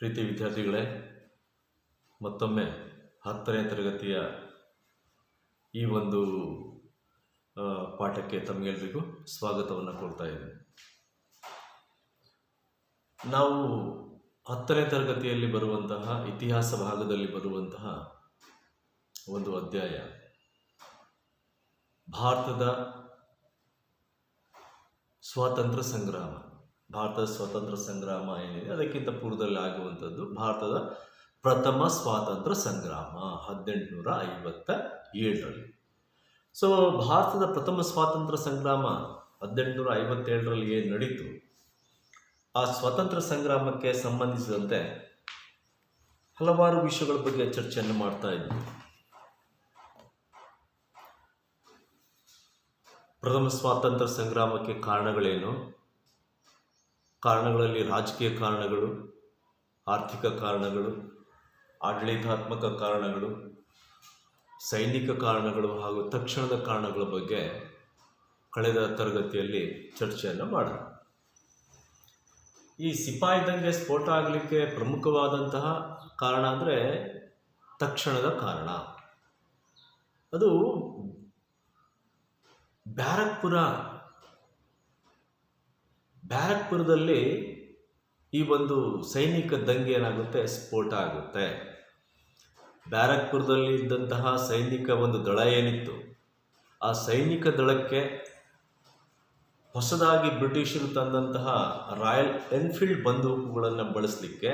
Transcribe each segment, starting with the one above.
ಪ್ರೀತಿ ವಿದ್ಯಾರ್ಥಿಗಳೇ, ಮತ್ತೊಮ್ಮೆ 10ನೇ ತರಗತಿಯ ಈ ಒಂದು ಪಾಠಕ್ಕೆ ತಮಗೆಲ್ಲರಿಗೂ ಸ್ವಾಗತವನ್ನು ಕೊಡ್ತಾ ಇದ್ದೇನೆ. ನಾವು 10ನೇ ತರಗತಿಯಲ್ಲಿ ಬರುವಂತಹ ಇತಿಹಾಸ ಭಾಗದಲ್ಲಿ ಬರುವಂತಹ ಒಂದು ಅಧ್ಯಾಯ ಭಾರತದ ಸ್ವಾತಂತ್ರ್ಯ ಸಂಗ್ರಾಮ. ಭಾರತದ ಸ್ವಾತಂತ್ರ್ಯ ಸಂಗ್ರಾಮ ಏನಿದೆ ಅದಕ್ಕಿಂತ ಪೂರ್ವದಲ್ಲಿ ಆಗುವಂಥದ್ದು ಭಾರತದ ಪ್ರಥಮ ಸ್ವಾತಂತ್ರ್ಯ ಸಂಗ್ರಾಮ 1857ರಲ್ಲಿ. ಸೊ ಭಾರತದ ಪ್ರಥಮ ಸ್ವಾತಂತ್ರ್ಯ ಸಂಗ್ರಾಮ 1857ರಲ್ಲಿ ಏನು ನಡೀತು, ಆ ಸ್ವಾತಂತ್ರ್ಯ ಸಂಗ್ರಾಮಕ್ಕೆ ಸಂಬಂಧಿಸಿದಂತೆ ಹಲವಾರು ವಿಷಯಗಳ ಬಗ್ಗೆ ಚರ್ಚೆಯನ್ನು ಮಾಡ್ತಾ ಇದ್ವಿ. ಪ್ರಥಮ ಸ್ವಾತಂತ್ರ್ಯ ಸಂಗ್ರಾಮಕ್ಕೆ ಕಾರಣಗಳೇನು, ಕಾರಣಗಳಲ್ಲಿ ರಾಜಕೀಯ ಕಾರಣಗಳು, ಆರ್ಥಿಕ ಕಾರಣಗಳು, ಆಡಳಿತಾತ್ಮಕ ಕಾರಣಗಳು, ಸೈನಿಕ ಕಾರಣಗಳು ಹಾಗೂ ತಕ್ಷಣದ ಕಾರಣಗಳ ಬಗ್ಗೆ ಕಳೆದ ತರಗತಿಯಲ್ಲಿ ಚರ್ಚೆಯನ್ನು ಮಾಡೋಣ. ಈ ಸಿಪಾಯಿ ದಂಗೆ ಸ್ಫೋಟ ಆಗಲಿಕ್ಕೆ ಪ್ರಮುಖವಾದಂತಹ ಕಾರಣ ಅಂದರೆ ತಕ್ಷಣದ ಕಾರಣ. ಅದು ಬ್ಯಾರಕ್ಪುರದಲ್ಲಿ ಈ ಒಂದು ಸೈನಿಕ ದಂಗೆ ಏನಾಗುತ್ತೆ, ಸ್ಫೋಟ ಆಗುತ್ತೆ. ಬ್ಯಾರಕ್ಪುರದಲ್ಲಿ ಇದ್ದಂತಹ ಸೈನಿಕ ಒಂದು ದಳ ಏನಿತ್ತು, ಆ ಸೈನಿಕ ದಳಕ್ಕೆ ಹೊಸದಾಗಿ ಬ್ರಿಟಿಷರು ತಂದಂತಹ ರಾಯಲ್ ಎನ್ಫೀಲ್ಡ್ ಬಂದೂಕುಗಳನ್ನು ಬಳಸಲಿಕ್ಕೆ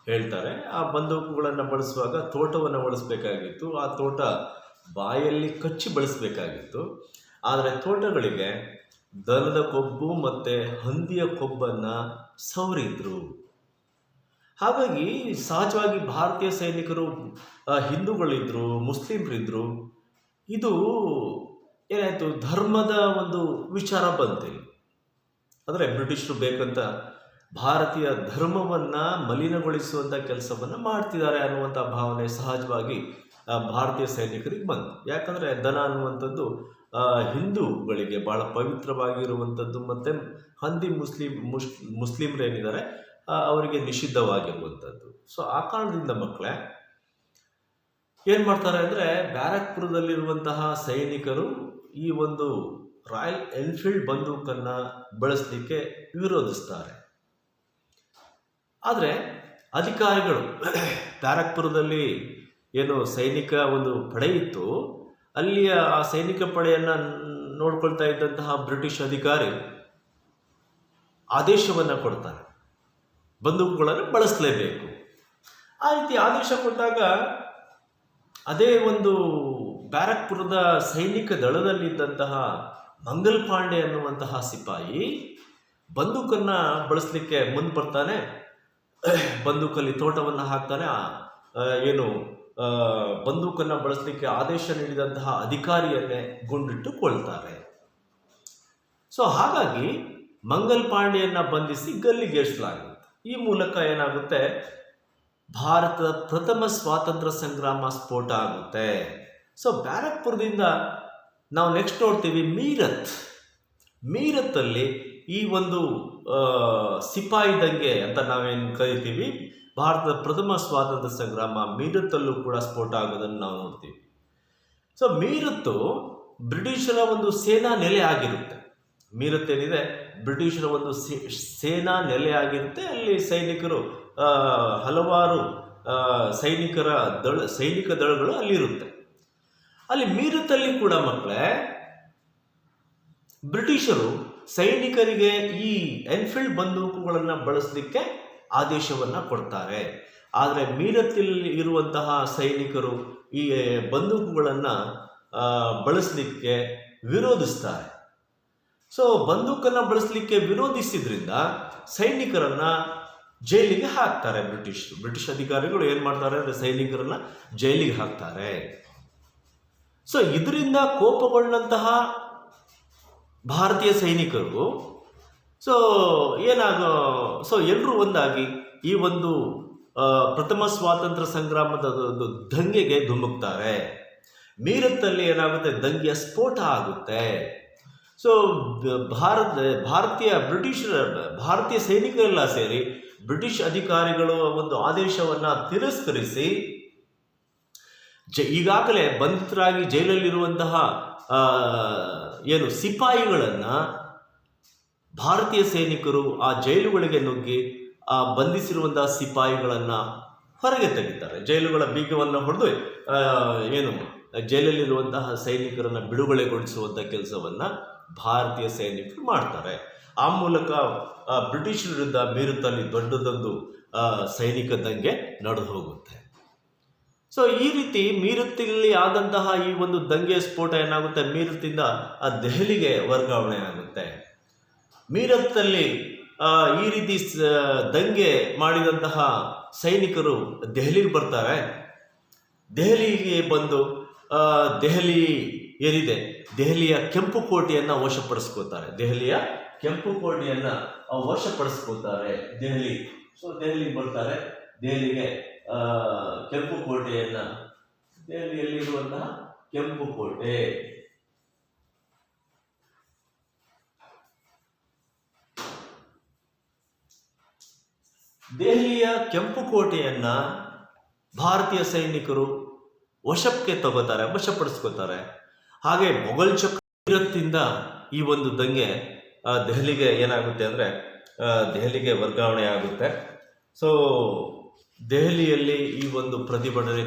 ಹೇಳ್ತಾರೆ. ಆ ಬಂದೂಕುಗಳನ್ನು ಬಳಸುವಾಗ ತೋಟವನ್ನು ಬಳಸಬೇಕಾಗಿತ್ತು. ಆ ತೋಟ ಬಾಯಲ್ಲಿ ಕಚ್ಚಿ ಬಳಸಬೇಕಾಗಿತ್ತು. ಆದರೆ ತೋಟಗಳಿಗೆ ದನದ ಕೊಬ್ಬು ಮತ್ತು ಹಂದಿಯ ಕೊಬ್ಬನ್ನು ಸವರಿದ್ರು. ಹಾಗಾಗಿ ಸಹಜವಾಗಿ ಭಾರತೀಯ ಸೈನಿಕರು ಹಿಂದೂಗಳಿದ್ರು, ಮುಸ್ಲಿಮರಿದ್ದರು. ಇದು ಏನಾಯಿತು, ಧರ್ಮದ ಒಂದು ವಿಚಾರ ಬಂತಿಲ್ಲ. ಅಂದರೆ ಬ್ರಿಟಿಷರು ಬೇಕಂತ ಭಾರತೀಯ ಧರ್ಮವನ್ನು ಮಲಿನಗೊಳಿಸುವಂಥ ಕೆಲಸವನ್ನು ಮಾಡ್ತಿದ್ದಾರೆ ಅನ್ನುವಂಥ ಭಾವನೆ ಸಹಜವಾಗಿ ಭಾರತೀಯ ಸೈನಿಕರಿಗೆ ಬಂತು. ಯಾಕಂದರೆ ದನ ಅನ್ನುವಂಥದ್ದು ಹಿಂದೂಗಳಿಗೆ ಭಾಳ ಪವಿತ್ರವಾಗಿರುವಂಥದ್ದು, ಮತ್ತು ಹಂದಿ ಮುಸ್ಲಿಮರೇನಿದ್ದಾರೆ ಅವರಿಗೆ ನಿಷಿದ್ಧವಾಗಿರುವಂಥದ್ದು. ಸೊ ಆ ಕಾರಣದಿಂದ ಮಕ್ಕಳೇ ಏನು ಮಾಡ್ತಾರೆ ಅಂದರೆ, ಬ್ಯಾರಕ್ಪುರದಲ್ಲಿರುವಂತಹ ಸೈನಿಕರು ಈ ಒಂದು ರಾಯಲ್ ಎನ್ಫೀಲ್ಡ್ ಬಂದೂಕನ್ನು ಬಳಸಲಿಕ್ಕೆ ವಿರೋಧಿಸ್ತಾರೆ. ಆದರೆ ಅಧಿಕಾರಿಗಳು, ಬ್ಯಾರಕ್ಪುರದಲ್ಲಿ ಏನು ಸೈನಿಕ ಒಂದು ಪಡೆ ಇತ್ತು, ಅಲ್ಲಿಯ ಆ ಸೈನಿಕ ಪಡೆಯನ್ನು ನೋಡ್ಕೊಳ್ತಾ ಇದ್ದಂತಹ ಬ್ರಿಟಿಷ್ ಅಧಿಕಾರಿ ಆದೇಶವನ್ನು ಕೊಡ್ತಾರೆ, ಬಂದೂಕುಗಳನ್ನು ಬಳಸಲೇಬೇಕು. ಆ ರೀತಿ ಆದೇಶ ಕೊಟ್ಟಾಗ ಅದೇ ಒಂದು ಬ್ಯಾರಕ್ಪುರದ ಸೈನಿಕ ದಳದಲ್ಲಿದ್ದಂತಹ ಮಂಗಲ್ ಪಾಂಡೆ ಅನ್ನುವಂತಹ ಸಿಪಾಯಿ ಬಂದೂಕನ್ನು ಬಳಸಲಿಕ್ಕೆ ಮುಂದೆ ಬರ್ತಾನೆ. ಬಂದೂಕಲ್ಲಿ ತೋಟವನ್ನು ಹಾಕ್ತಾನೆ. ಬಂದೂಕನ್ನು ಬಳಸಲಿಕ್ಕೆ ಆದೇಶ ನೀಡಿದಂತಹ ಅಧಿಕಾರಿಯನ್ನೇ ಗುಂಡಿಟ್ಟುಕೊಳ್ತಾರೆ. ಸೊ ಹಾಗಾಗಿ ಮಂಗಲ್ ಪಾಂಡೆಯನ್ನು ಬಂಧಿಸಿ ಗಲ್ಲಿಗೇರಿಸಲಾಗುತ್ತೆ. ಈ ಮೂಲಕ ಏನಾಗುತ್ತೆ, ಭಾರತದ ಪ್ರಥಮ ಸ್ವಾತಂತ್ರ್ಯ ಸಂಗ್ರಾಮ ಸ್ಫೋಟ ಆಗುತ್ತೆ. ಸೊ ಬ್ಯಾರಕ್ಪುರದಿಂದ ನಾವು ನೆಕ್ಸ್ಟ್ ನೋಡ್ತೀವಿ ಮೀರತ್ತಲ್ಲಿ ಈ ಒಂದು ಸಿಪಾಯಿ ದಂಗೆ ಅಂತ ನಾವೇನು ಕರಿತೀವಿ, ಭಾರತದ ಪ್ರಥಮ ಸ್ವಾತಂತ್ರ್ಯ ಸಂಗ್ರಾಮ ಮೀರತ್ತಲ್ಲೂ ಕೂಡ ಸ್ಫೋಟ ಆಗೋದನ್ನು ನಾವು ನೋಡ್ತೀವಿ. ಸೊ ಮೀರತ್ತು ಬ್ರಿಟಿಷರ ಒಂದು ಸೇನಾ ನೆಲೆ ಆಗಿರುತ್ತೆ. ಮೀರತ್ತೇನಿದೆ ಬ್ರಿಟಿಷರ ಒಂದು ಸೇನಾ ನೆಲೆ ಆಗಿರುತ್ತೆ. ಅಲ್ಲಿ ಸೈನಿಕರು ಹಲವಾರು ಸೈನಿಕ ದಳಗಳು ಅಲ್ಲಿರುತ್ತೆ. ಅಲ್ಲಿ ಮೀರತ್ತಲ್ಲಿ ಕೂಡ ಮಕ್ಕಳೇ ಬ್ರಿಟಿಷರು ಸೈನಿಕರಿಗೆ ಈ ಎನ್ಫೀಲ್ಡ್ ಬಂದೂಕುಗಳನ್ನು ಬಳಸಲಿಕ್ಕೆ ಆದೇಶವನ್ನು ಕೊಡ್ತಾರೆ. ಆದರೆ ಮೀರತ್ತಲ್ಲಿ ಇರುವಂತಹ ಸೈನಿಕರು ಈ ಬಂದೂಕುಗಳನ್ನು ಬಳಸಲಿಕ್ಕೆ ವಿರೋಧಿಸ್ತಾರೆ. ಸೊ ಬಂದೂಕನ್ನು ಬಳಸಲಿಕ್ಕೆ ವಿರೋಧಿಸಿದ್ರಿಂದ ಸೈನಿಕರನ್ನು ಜೈಲಿಗೆ ಹಾಕ್ತಾರೆ ಬ್ರಿಟಿಷ್ ಅಧಿಕಾರಿಗಳು. ಏನು ಮಾಡ್ತಾರೆ ಅಂದರೆ ಸೈನಿಕರನ್ನು ಜೈಲಿಗೆ ಹಾಕ್ತಾರೆ. ಸೊ ಇದರಿಂದ ಕೋಪಗೊಂಡಂತಹ ಭಾರತೀಯ ಸೈನಿಕರು ಎಲ್ಲರೂ ಒಂದಾಗಿ ಈ ಒಂದು ಪ್ರಥಮ ಸ್ವಾತಂತ್ರ್ಯ ಸಂಗ್ರಾಮದ ದಂಗೆಗೆ ಧುಮುಕ್ತಾರೆ. ಮೀರತ್ತಲ್ಲಿ ಏನಾಗುತ್ತೆ, ದಂಗೆಯ ಸ್ಫೋಟ ಆಗುತ್ತೆ. ಸೊ ಭಾರತೀಯ ಸೈನಿಕರೆಲ್ಲ ಸೇರಿ ಬ್ರಿಟಿಷ್ ಅಧಿಕಾರಿಗಳು ಒಂದು ಆದೇಶವನ್ನು ತಿರಸ್ಕರಿಸಿ ಈಗಾಗಲೇ ಬಂಧಿತರಾಗಿ ಜೈಲಲ್ಲಿರುವಂತಹ ಏನು ಸಿಪಾಯಿಗಳನ್ನು ಭಾರತೀಯ ಸೈನಿಕರು ಆ ಜೈಲುಗಳಿಗೆ ನುಗ್ಗಿ ಆ ಬಂಧಿಸಿರುವಂತಹ ಸಿಪಾಯಿಗಳನ್ನು ಹೊರಗೆ ತೆಗಿತಾರೆ. ಜೈಲುಗಳ ಬೀಗವನ್ನು ಹೊಡೆದು ಏನು ಜೈಲಲ್ಲಿರುವಂತಹ ಸೈನಿಕರನ್ನು ಬಿಡುಗಡೆಗೊಳಿಸುವಂಥ ಕೆಲಸವನ್ನು ಭಾರತೀಯ ಸೈನಿಕರು ಮಾಡ್ತಾರೆ. ಆ ಮೂಲಕ ಬ್ರಿಟಿಷ್ ವಿರುದ್ಧ ಮೀರತ್ತಲ್ಲಿ ದೊಡ್ಡದೊಂದು ಸೈನಿಕ ದಂಗೆ ನಡೆದು ಹೋಗುತ್ತೆ. ಸೊ ಈ ರೀತಿ ಮೀರತ್ತಲ್ಲಿ ಆದಂತಹ ಈ ಒಂದು ದಂಗೆ ಸ್ಫೋಟ ಏನಾಗುತ್ತೆ, ಮೀರತ್ತಿಂದ ದೆಹಲಿಗೆ ವರ್ಗಾವಣೆ ಆಗುತ್ತೆ. ಮೀರತ್ತಲ್ಲಿ ಈ ರೀತಿ ದಂಗೆ ಮಾಡಿದಂತಹ ಸೈನಿಕರು ದೆಹಲಿಗೆ ಬರ್ತಾರೆ. ದೆಹಲಿಗೆ ಬಂದು ದೆಹಲಿ ಏನಿದೆ ದೆಹಲಿಯ ಕೆಂಪು ಕೋಟೆಯನ್ನು ವಶಪಡಿಸ್ಕೋತಾರೆ. ದೆಹಲಿಯ ಕೆಂಪು ಕೋಟೆಯನ್ನು ವಶಪಡಿಸ್ಕೋತಾರೆ ದೆಹಲಿಗೆ ಬರ್ತಾರೆ. ದೆಹಲಿಗೆ ಕೆಂಪು ಕೋಟೆಯನ್ನು, ದೆಹಲಿಯಲ್ಲಿರುವಂತಹ ಕೆಂಪು ಕೋಟೆ, ದೆಹಲಿಯ ಕೆಂಪು ಕೋಟೆಯನ್ನ ಭಾರತೀಯ ಸೈನಿಕರು ವಶಪಡಿಸ್ಕೋತಾರೆ. ಹಾಗೆ ಮೊಘಲ್ ಚಕ್ರದಿಂದ ಈ ಒಂದು ದಂಗೆ ದೆಹಲಿಗೆ ಏನಾಗುತ್ತೆ ಅಂದರೆ ದೆಹಲಿಗೆ ವರ್ಗಾವಣೆ ಆಗುತ್ತೆ. ಸೊ ದೆಹಲಿಯಲ್ಲಿ ಈ ಒಂದು ಪ್ರತಿಭಟನೆ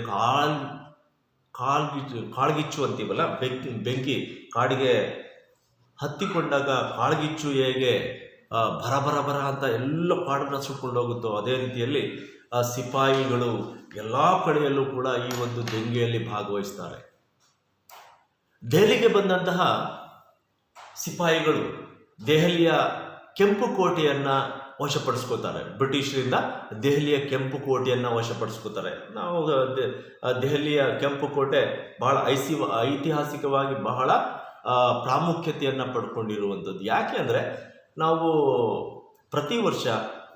ಕಾಳ್ಗಿಚ್ಚು ಅಂತೀವಲ್ಲ, ಬೆಂಕಿ ಕಾಡಿಗೆ ಹತ್ತಿಕೊಂಡಾಗ ಕಾಳ್ಗಿಚ್ಚು ಹೇಗೆ ಬರ ಅಂತ ಎಲ್ಲ ಕಾಡನ್ನು ಸುಟ್ಕೊಂಡು ಹೋಗುತ್ತೋ ಅದೇ ರೀತಿಯಲ್ಲಿ ಸಿಪಾಯಿಗಳು ಎಲ್ಲ ಕಡೆಯಲ್ಲೂ ಕೂಡ ಈ ಒಂದು ದಂಗೆಯಲ್ಲಿ ಭಾಗವಹಿಸ್ತಾರೆ. ದೆಹಲಿಗೆ ಬಂದಂತಹ ಸಿಪಾಯಿಗಳು ದೆಹಲಿಯ ಕೆಂಪು ಕೋಟೆಯನ್ನು ವಶಪಡಿಸ್ಕೋತಾರೆ. ಬ್ರಿಟಿಷರಿಂದ ದೆಹಲಿಯ ಕೆಂಪು ಕೋಟೆಯನ್ನು ವಶಪಡಿಸ್ಕೋತಾರೆ. ನಾವು ದೆಹಲಿಯ ಕೆಂಪು ಕೋಟೆ ಬಹಳ ಐತಿಹಾಸಿಕವಾಗಿ ಬಹಳ ಪ್ರಾಮುಖ್ಯತೆಯನ್ನು ಪಡ್ಕೊಂಡಿರುವಂಥದ್ದು. ಯಾಕೆ ಅಂದರೆ ನಾವು ಪ್ರತಿ ವರ್ಷ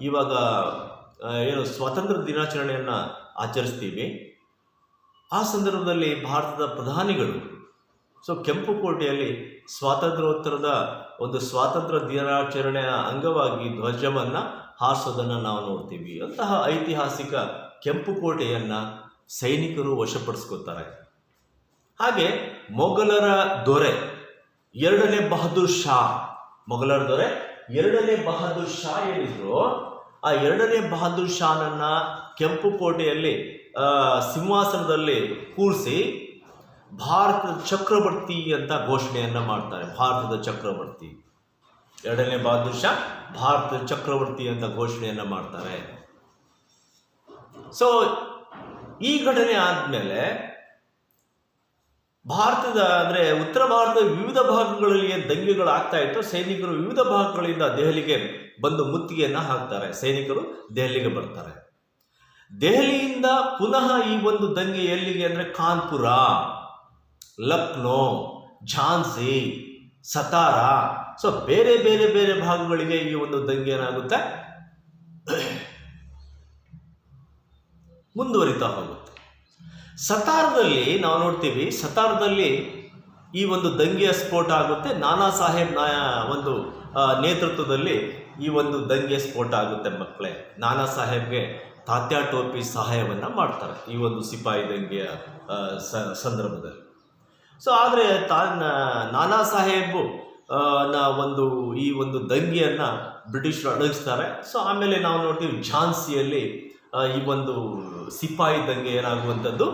ಇವಾಗ ಏನು ಸ್ವಾತಂತ್ರ್ಯ ದಿನಾಚರಣೆಯನ್ನು ಆಚರಿಸ್ತೀವಿ. ಆ ಸಂದರ್ಭದಲ್ಲಿ ಭಾರತದ ಪ್ರಧಾನಿಗಳು ಕೆಂಪು ಕೋಟೆಯಲ್ಲಿ ಸ್ವಾತಂತ್ರ್ಯೋತ್ತರದ ಒಂದು ಸ್ವಾತಂತ್ರ್ಯ ದಿನಾಚರಣೆಯ ಅಂಗವಾಗಿ ಧ್ವಜವನ್ನು ಹಾರಿಸೋದನ್ನು ನಾವು ನೋಡ್ತೀವಿ. ಅಂತಹ ಐತಿಹಾಸಿಕ ಕೆಂಪು ಕೋಟೆಯನ್ನು ಸೈನಿಕರು ವಶಪಡಿಸ್ಕೋತಾರೆ. ಹಾಗೆ ಮೊಘಲರ ದೊರೆ ಎರಡನೇ ಬಹದ್ದೂರ್ ಶಾ ಏನಿದ್ರು, ಆ ಎರಡನೇ ಬಹದ್ದೂರ್ ಶಾನನ್ನ ಕೆಂಪು ಕೋಟೆಯಲ್ಲಿ ಸಿಂಹಾಸನದಲ್ಲಿ ಕೂರಿಸಿ ಭಾರತದ ಚಕ್ರವರ್ತಿ ಅಂತ ಘೋಷಣೆಯನ್ನ ಮಾಡ್ತಾರೆ. ಭಾರತದ ಚಕ್ರವರ್ತಿ, ಎರಡನೇ ಬಹದ್ದೂರ್ ಶಾ ಭಾರತದ ಚಕ್ರವರ್ತಿ ಅಂತ ಘೋಷಣೆಯನ್ನ ಮಾಡ್ತಾರೆ. ಸೊ ಈ ಘಟನೆ ಆದ್ಮೇಲೆ ಭಾರತದ ಅಂದರೆ ಉತ್ತರ ಭಾರತದ ವಿವಿಧ ಭಾಗಗಳಲ್ಲಿ ಏನು ದಂಗೆಗಳು ಆಗ್ತಾ ಇತ್ತು, ಸೈನಿಕರು ವಿವಿಧ ಭಾಗಗಳಿಂದ ದೆಹಲಿಗೆ ಬಂದು ಮುತ್ತಿಗೆಯನ್ನು ಹಾಕ್ತಾರೆ. ಸೈನಿಕರು ದೆಹಲಿಗೆ ಬರ್ತಾರೆ. ದೆಹಲಿಯಿಂದ ಪುನಃ ಈ ಒಂದು ದಂಗೆ ಎಲ್ಲಿಗೆ ಅಂದರೆ ಕಾನ್ಪುರ, ಲಕ್ನೋ, ಝಾನ್ಸಿ, ಸತಾರಾ, ಸೊ ಬೇರೆ ಬೇರೆ ಬೇರೆ ಭಾಗಗಳಿಗೆ ಈ ಒಂದು ದಂಗೆ ಏನಾಗುತ್ತೆ, ಮುಂದುವರಿತಾ ಹೋಗುತ್ತೆ. ಸತಾರದಲ್ಲಿ ನಾವು ನೋಡ್ತೀವಿ, ಸತಾರದಲ್ಲಿ ಈ ಒಂದು ದಂಗೆಯ ಸ್ಫೋಟ ಆಗುತ್ತೆ. ನಾನಾ ಸಾಹೇಬ್ ಒಂದು ನೇತೃತ್ವದಲ್ಲಿ ಈ ಒಂದು ದಂಗೆ ಸ್ಫೋಟ ಆಗುತ್ತೆ ಮಕ್ಕಳೇ. ನಾನಾ ಸಾಹೇಬ್ಗೆ ತಾತ್ಯಾ ಟೋಪಿ ಸಹಾಯವನ್ನು ಮಾಡ್ತಾರೆ ಈ ಒಂದು ಸಿಪಾಯಿ ದಂಗೆಯ ಸಂದರ್ಭದಲ್ಲಿ. ಸೊ ಆದರೆ ನಾನಾ ಸಾಹೇಬು ಈ ಒಂದು ದಂಗೆಯನ್ನು ಬ್ರಿಟಿಷರು ಅಡಗಿಸ್ತಾರೆ. ಸೊ ಆಮೇಲೆ ನಾವು ನೋಡ್ತೀವಿ ಝಾನ್ಸಿಯಲ್ಲಿ ಈ ಒಂದು ಸಿಪಾಯಿ ದಂಗೆ ಏನಾಗುವಂಥದ್ದು,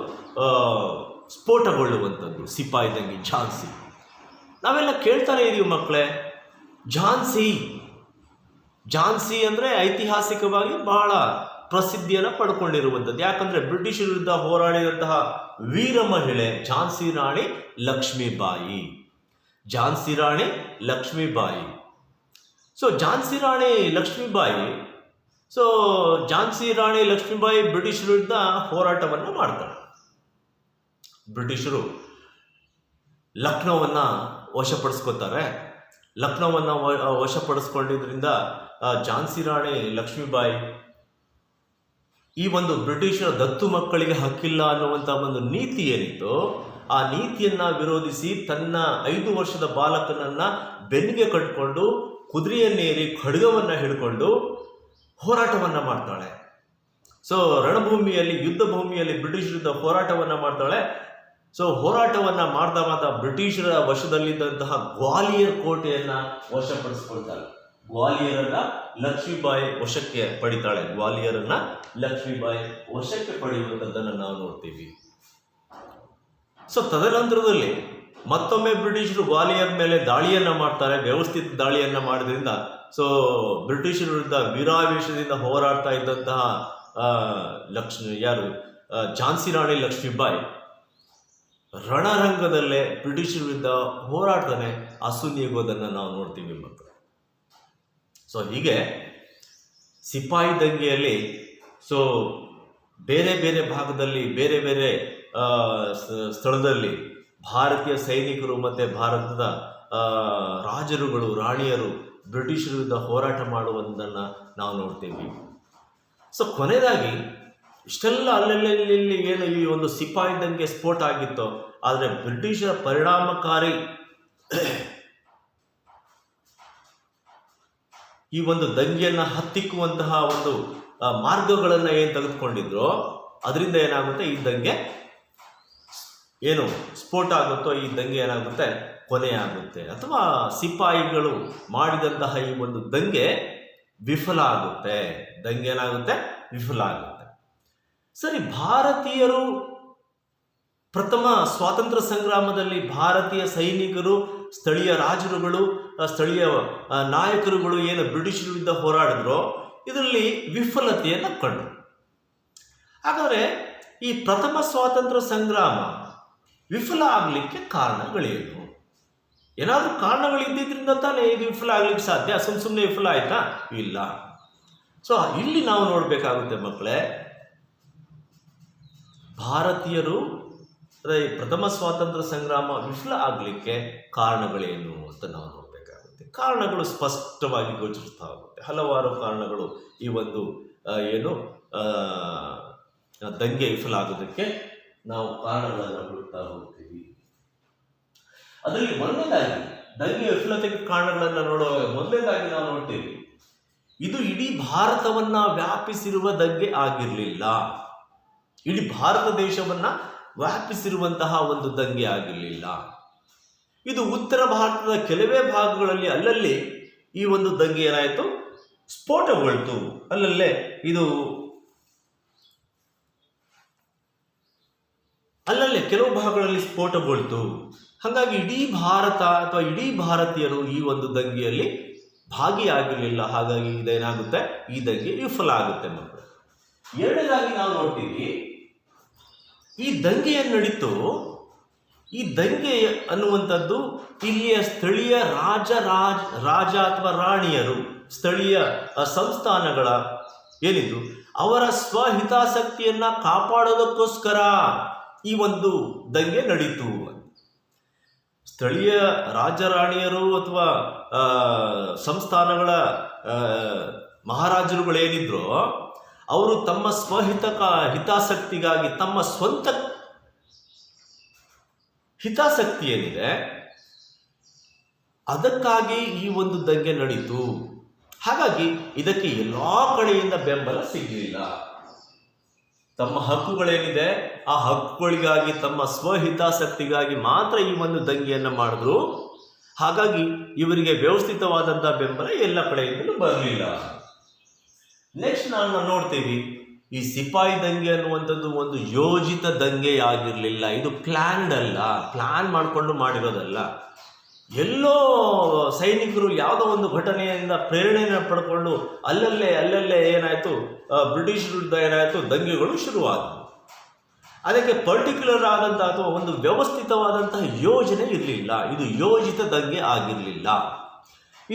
ಸ್ಫೋಟಗೊಳ್ಳುವಂಥದ್ದು ಸಿಪಾಯಿ ದಂಗೆ ಝಾನ್ಸಿ. ನಾವೆಲ್ಲ ಕೇಳ್ತಾನೆ ಇದೀವಿ ಮಕ್ಕಳೇ, ಝಾನ್ಸಿ ಅಂದರೆ ಐತಿಹಾಸಿಕವಾಗಿ ಬಹಳ ಪ್ರಸಿದ್ಧಿಯನ್ನು ಪಡ್ಕೊಂಡಿರುವಂಥದ್ದು. ಯಾಕಂದರೆ ಬ್ರಿಟಿಷ್ ವಿರುದ್ಧ ಹೋರಾಡಿದಂತಹ ವೀರ ಮಹಿಳೆ ಝಾನ್ಸಿ ರಾಣಿ ಲಕ್ಷ್ಮೀಬಾಯಿ. ಸೊ ಝಾನ್ಸಿ ರಾಣಿ ಲಕ್ಷ್ಮೀಬಾಯಿ ಬ್ರಿಟಿಷ್ ವಿರುದ್ಧ ಹೋರಾಟವನ್ನು ಮಾಡ್ತಾರೆ. ಬ್ರಿಟಿಷರು ಲಕ್ನೋವನ್ನು ವಶಪಡಿಸ್ಕೋತಾರೆ. ಲಕ್ನೋವನ್ನು ವಶಪಡಿಸ್ಕೊಂಡಿದ್ರಿಂದ ಝಾನ್ಸಿ ರಾಣಿ ಲಕ್ಷ್ಮೀಬಾಯಿ ಈ ಒಂದು ಬ್ರಿಟಿಷರ ದತ್ತು ಮಕ್ಕಳಿಗೆ ಹಕ್ಕಿಲ್ಲ ಅನ್ನುವಂಥ ಒಂದು ನೀತಿ ಏನಿತ್ತು, ಆ ನೀತಿಯನ್ನು ವಿರೋಧಿಸಿ ತನ್ನ 5 ವರ್ಷದ ಬಾಲಕನನ್ನು ಬೆನ್ನಿಗೆ ಕಟ್ಟಿಕೊಂಡು ಕುದುರೆಯನ್ನೇರಿ ಖಡ್ಗವನ್ನು ಹಿಡ್ಕೊಂಡು ಹೋರಾಟವನ್ನು ಮಾಡ್ತಾಳೆ. ಸೊ ರಣಭೂಮಿಯಲ್ಲಿ, ಯುದ್ಧ ಭೂಮಿಯಲ್ಲಿ ಬ್ರಿಟಿಷ್ ವಿರುದ್ಧ ಹೋರಾಟವನ್ನು ಮಾಡ್ತಾಳೆ. ಸೊ ಹೋರಾಟವನ್ನು ಮಾಡ್ತಾ ಬ್ರಿಟಿಷರ ವಶದಲ್ಲಿದ್ದಂತಹ ಗ್ವಾಲಿಯರ್ ಕೋಟೆಯನ್ನು ವಶಪಡಿಸ್ಕೊಳ್ತಾಳೆ. ಗ್ವಾಲಿಯರನ್ನ ಲಕ್ಷ್ಮೀಬಾಯಿ ವಶಕ್ಕೆ ಪಡಿತಾಳೆ. ಗ್ವಾಲಿಯರನ್ನ ಲಕ್ಷ್ಮೀಬಾಯಿ ವಶಕ್ಕೆ ಪಡೆಯುವಂಥದ್ದನ್ನು ನಾವು ನೋಡ್ತೀವಿ. ಸೊ ತದನಂತರದಲ್ಲಿ ಮತ್ತೊಮ್ಮೆ ಬ್ರಿಟಿಷರು ಗ್ವಾಲಿಯರ್ ಮೇಲೆ ದಾಳಿಯನ್ನ ಮಾಡ್ತಾರೆ. ವ್ಯವಸ್ಥಿತ ದಾಳಿಯನ್ನ ಮಾಡೋದ್ರಿಂದ ಸೊ ಬ್ರಿಟಿಷರ ವಿರುದ್ಧ ವೀರಾವೇಶದಿಂದ ಹೋರಾಡ್ತಾ ಇದ್ದಂತಹ ಝಾನ್ಸಿ ರಾಣಿ ಲಕ್ಷ್ಮೀಬಾಯಿ ರಣರಂಗದಲ್ಲೇ ಬ್ರಿಟಿಷರ ವಿರುದ್ಧ ಹೋರಾಡ್ತಾನೆ ಅಸುನೀಗೋದನ್ನು ನಾವು ನೋಡ್ತೀವಿ ಮಕ್ಕಳು. ಸೊ ಹೀಗೆ ಸಿಪಾಯಿ ದಂಗೆಯಲ್ಲಿ ಸೊ ಬೇರೆ ಬೇರೆ ಭಾಗದಲ್ಲಿ, ಬೇರೆ ಬೇರೆ ಸ್ಥಳದಲ್ಲಿ ಭಾರತೀಯ ಸೈನಿಕರು ಮತ್ತು ಭಾರತದ ರಾಜರುಗಳು, ರಾಣಿಯರು ಬ್ರಿಟಿಷರ ವಿರುದ್ಧ ಹೋರಾಟ ಮಾಡುವುದನ್ನು ನಾವು ನೋಡ್ತೀವಿ. ಸೊ ಕೊನೆಯದಾಗಿ ಇಷ್ಟೆಲ್ಲ ಅಲ್ಲಲ್ಲಿ ಏನು ಈ ಒಂದು ಸಿಪಾಯಿ ದಂಗೆ ಸ್ಫೋಟ ಆಗಿತ್ತೋ, ಆದರೆ ಬ್ರಿಟಿಷರ ಪರಿಣಾಮಕಾರಿ ಈ ಒಂದು ದಂಗೆಯನ್ನು ಹತ್ತಿಕ್ಕುವಂತಹ ಒಂದು ಮಾರ್ಗಗಳನ್ನು ಏನು ತೆಗೆದುಕೊಂಡಿದ್ರೋ ಅದರಿಂದ ಏನಾಗುತ್ತೆ, ಈ ದಂಗೆ ಏನು ಸ್ಫೋಟ ಆಗುತ್ತೋ ಈ ದಂಗೆ ಏನಾಗುತ್ತೆ, ಕೊನೆಯಾಗುತ್ತೆ. ಅಥವಾ ಸಿಪಾಯಿಗಳು ಮಾಡಿದಂತಹ ಈ ಒಂದು ದಂಗೆ ವಿಫಲ ಆಗುತ್ತೆ. ದಂಗೆ ಏನಾಗುತ್ತೆ, ವಿಫಲ ಆಗುತ್ತೆ. ಸರಿ, ಭಾರತೀಯರು ಪ್ರಥಮ ಸ್ವಾತಂತ್ರ್ಯ ಸಂಗ್ರಾಮದಲ್ಲಿ ಭಾರತೀಯ ಸೈನಿಕರು, ಸ್ಥಳೀಯ ರಾಜರುಗಳು, ಸ್ಥಳೀಯ ನಾಯಕರುಗಳು ಏನು ಬ್ರಿಟಿಷರ ವಿರುದ್ಧ ಹೋರಾಡಿದ್ರೋ ಇದರಲ್ಲಿ ವಿಫಲತೆಯನ್ನು ಕಂಡರು. ಹಾಗಾದರೆ ಈ ಪ್ರಥಮ ಸ್ವಾತಂತ್ರ್ಯ ಸಂಗ್ರಾಮ ವಿಫಲ ಆಗಲಿಕ್ಕೆ ಕಾರಣಗಳೇನು? ಏನಾದರೂ ಕಾರಣಗಳಿದ್ದಿದ್ರಿಂದ ತಾನೇ ಇದು ವಿಫಲ ಆಗ್ಲಿಕ್ಕೆ ಸಾಧ್ಯ. ಸುಮ್ಮನೆ ವಿಫಲ ಆಯ್ತಾ? ಇಲ್ಲ. ಸೊ ಇಲ್ಲಿ ನಾವು ನೋಡಬೇಕಾಗುತ್ತೆ ಮಕ್ಕಳೇ, ಭಾರತೀಯರು ಪ್ರಥಮ ಸ್ವಾತಂತ್ರ್ಯ ಸಂಗ್ರಾಮ ವಿಫಲ ಆಗಲಿಕ್ಕೆ ಕಾರಣಗಳೇನು ಅಂತ ನಾವು ನೋಡಬೇಕಾಗುತ್ತೆ. ಕಾರಣಗಳು ಸ್ಪಷ್ಟವಾಗಿ ಗೋಚರಿಸ್ತಾ ಹೋಗುತ್ತೆ. ಹಲವಾರು ಕಾರಣಗಳು ಈ ಒಂದು ದಂಗೆ ವಿಫಲ ಆಗೋದಕ್ಕೆ ನಾವು ಕಾರಣಗಳನ್ನು ಹುಡುಕ್ತಾ ಹೋಗ್ತೀವಿ. ಅದರಲ್ಲಿ ಮೊದಲನೇದಾಗಿ ದಂಗೆ ವಿಫಲತೆಗೆ ಕಾರಣಗಳನ್ನು ನೋಡುವಾಗ ಮೊದಲನೇದಾಗಿ ನಾವು ನೋಡ್ತೀವಿ, ಇದು ಇಡೀ ಭಾರತವನ್ನ ವ್ಯಾಪಿಸಿರುವ ದಂಗೆ ಆಗಿರಲಿಲ್ಲ. ಇಡೀ ಭಾರತ ದೇಶವನ್ನ ವ್ಯಾಪಿಸಿರುವಂತಹ ಒಂದು ದಂಗೆ ಆಗಿರಲಿಲ್ಲ. ಇದು ಉತ್ತರ ಭಾರತದ ಕೆಲವೇ ಭಾಗಗಳಲ್ಲಿ ಅಲ್ಲಲ್ಲಿ ಈ ಒಂದು ದಂಗೆ ಏನಾಯಿತು, ಸ್ಫೋಟಗೊಳ್ತು. ಅಲ್ಲಲ್ಲೇ ಅಲ್ಲಲ್ಲೇ ಕೆಲವು ಭಾಗಗಳಲ್ಲಿ ಸ್ಫೋಟಗೊಳ್ತು. ಹಾಗಾಗಿ ಇಡೀ ಭಾರತ ಅಥವಾ ಇಡೀ ಭಾರತೀಯರು ಈ ಒಂದು ದಂಗೆಯಲ್ಲಿ ಭಾಗಿಯಾಗಿರಲಿಲ್ಲ. ಹಾಗಾಗಿ ಇದೇನಾಗುತ್ತೆ, ಈ ದಂಗೆ ವಿಫಲ ಆಗುತ್ತೆ ಮಕ್ಕಳು. ಎರಡನೇದಾಗಿ ನಾವು ನೋಡ್ತೀವಿ, ಈ ದಂಗೆಯನ್ನು ನಡೀತು. ಈ ದಂಗೆ ಅನ್ನುವಂಥದ್ದು ಇಲ್ಲಿಯ ಸ್ಥಳೀಯ ರಾಜ ಅಥವಾ ರಾಣಿಯರು, ಸ್ಥಳೀಯ ಸಂಸ್ಥಾನಗಳ ಏನಿದ್ರು ಅವರ ಸ್ವಹಿತಾಸಕ್ತಿಯನ್ನ ಕಾಪಾಡೋದಕ್ಕೋಸ್ಕರ ಈ ಒಂದು ದಂಗೆ ನಡೀತು. ಸ್ಥಳೀಯ ರಾಜರಾಣಿಯರು ಅಥವಾ ಸಂಸ್ಥಾನಗಳ ಮಹಾರಾಜರುಗಳೇನಿದ್ರು ಅವರು ತಮ್ಮ ಹಿತಾಸಕ್ತಿಗಾಗಿ, ತಮ್ಮ ಸ್ವಂತ ಹಿತಾಸಕ್ತಿ ಏನಿದೆ ಅದಕ್ಕಾಗಿ ಈ ಒಂದು ದಂಗೆ ನಡೀತು. ಹಾಗಾಗಿ ಇದಕ್ಕೆ ಎಲ್ಲಾ ಕಡೆಯಿಂದ ಬೆಂಬಲ ಸಿಗಲಿಲ್ಲ. ತಮ್ಮ ಹಕ್ಕುಗಳೇನಿದೆ ಆ ಹಕ್ಕುಗಳಿಗಾಗಿ, ತಮ್ಮ ಸ್ವಹಿತಾಸಕ್ತಿಗಾಗಿ ಮಾತ್ರ ಈ ಒಂದು ದಂಗೆಯನ್ನು ಮಾಡಿದ್ರು. ಹಾಗಾಗಿ ಇವರಿಗೆ ವ್ಯವಸ್ಥಿತವಾದಂತಹ ಬೆಂಬಲ ಎಲ್ಲ ಕಡೆಯಿಂದಲೂ ಬರಲಿಲ್ಲ. ನೆಕ್ಸ್ಟ್ ನಾವು ನೋಡ್ತೀವಿ, ಈ ಸಿಪಾಯಿ ದಂಗೆ ಅನ್ನುವಂಥದ್ದು ಒಂದು ಯೋಜಿತ ದಂಗೆ ಆಗಿರಲಿಲ್ಲ. ಇದು ಪ್ಲಾನ್ಡ್ ಅಲ್ಲ, ಪ್ಲಾನ್ ಮಾಡಿಕೊಂಡು ಮಾಡಿರೋದಲ್ಲ. ಎಲ್ಲೋ ಸೈನಿಕರು ಯಾವುದೋ ಒಂದು ಘಟನೆಯಿಂದ ಪ್ರೇರಣೆಯನ್ನು ಪಡ್ಕೊಂಡು ಅಲ್ಲಲ್ಲೇ ಏನಾಯಿತು, ಬ್ರಿಟಿಷ್ ವಿರುದ್ಧ ಏನಾಯಿತು, ದಂಗೆಗಳು ಶುರುವಾದವು. ಅದಕ್ಕೆ ಪರ್ಟಿಕ್ಯುಲರ್ ಆದಂತಹ ಅಥವಾ ಒಂದು ವ್ಯವಸ್ಥಿತವಾದಂತಹ ಯೋಜನೆ ಇರಲಿಲ್ಲ. ಇದು ಯೋಜಿತ ದಂಗೆ ಆಗಿರಲಿಲ್ಲ.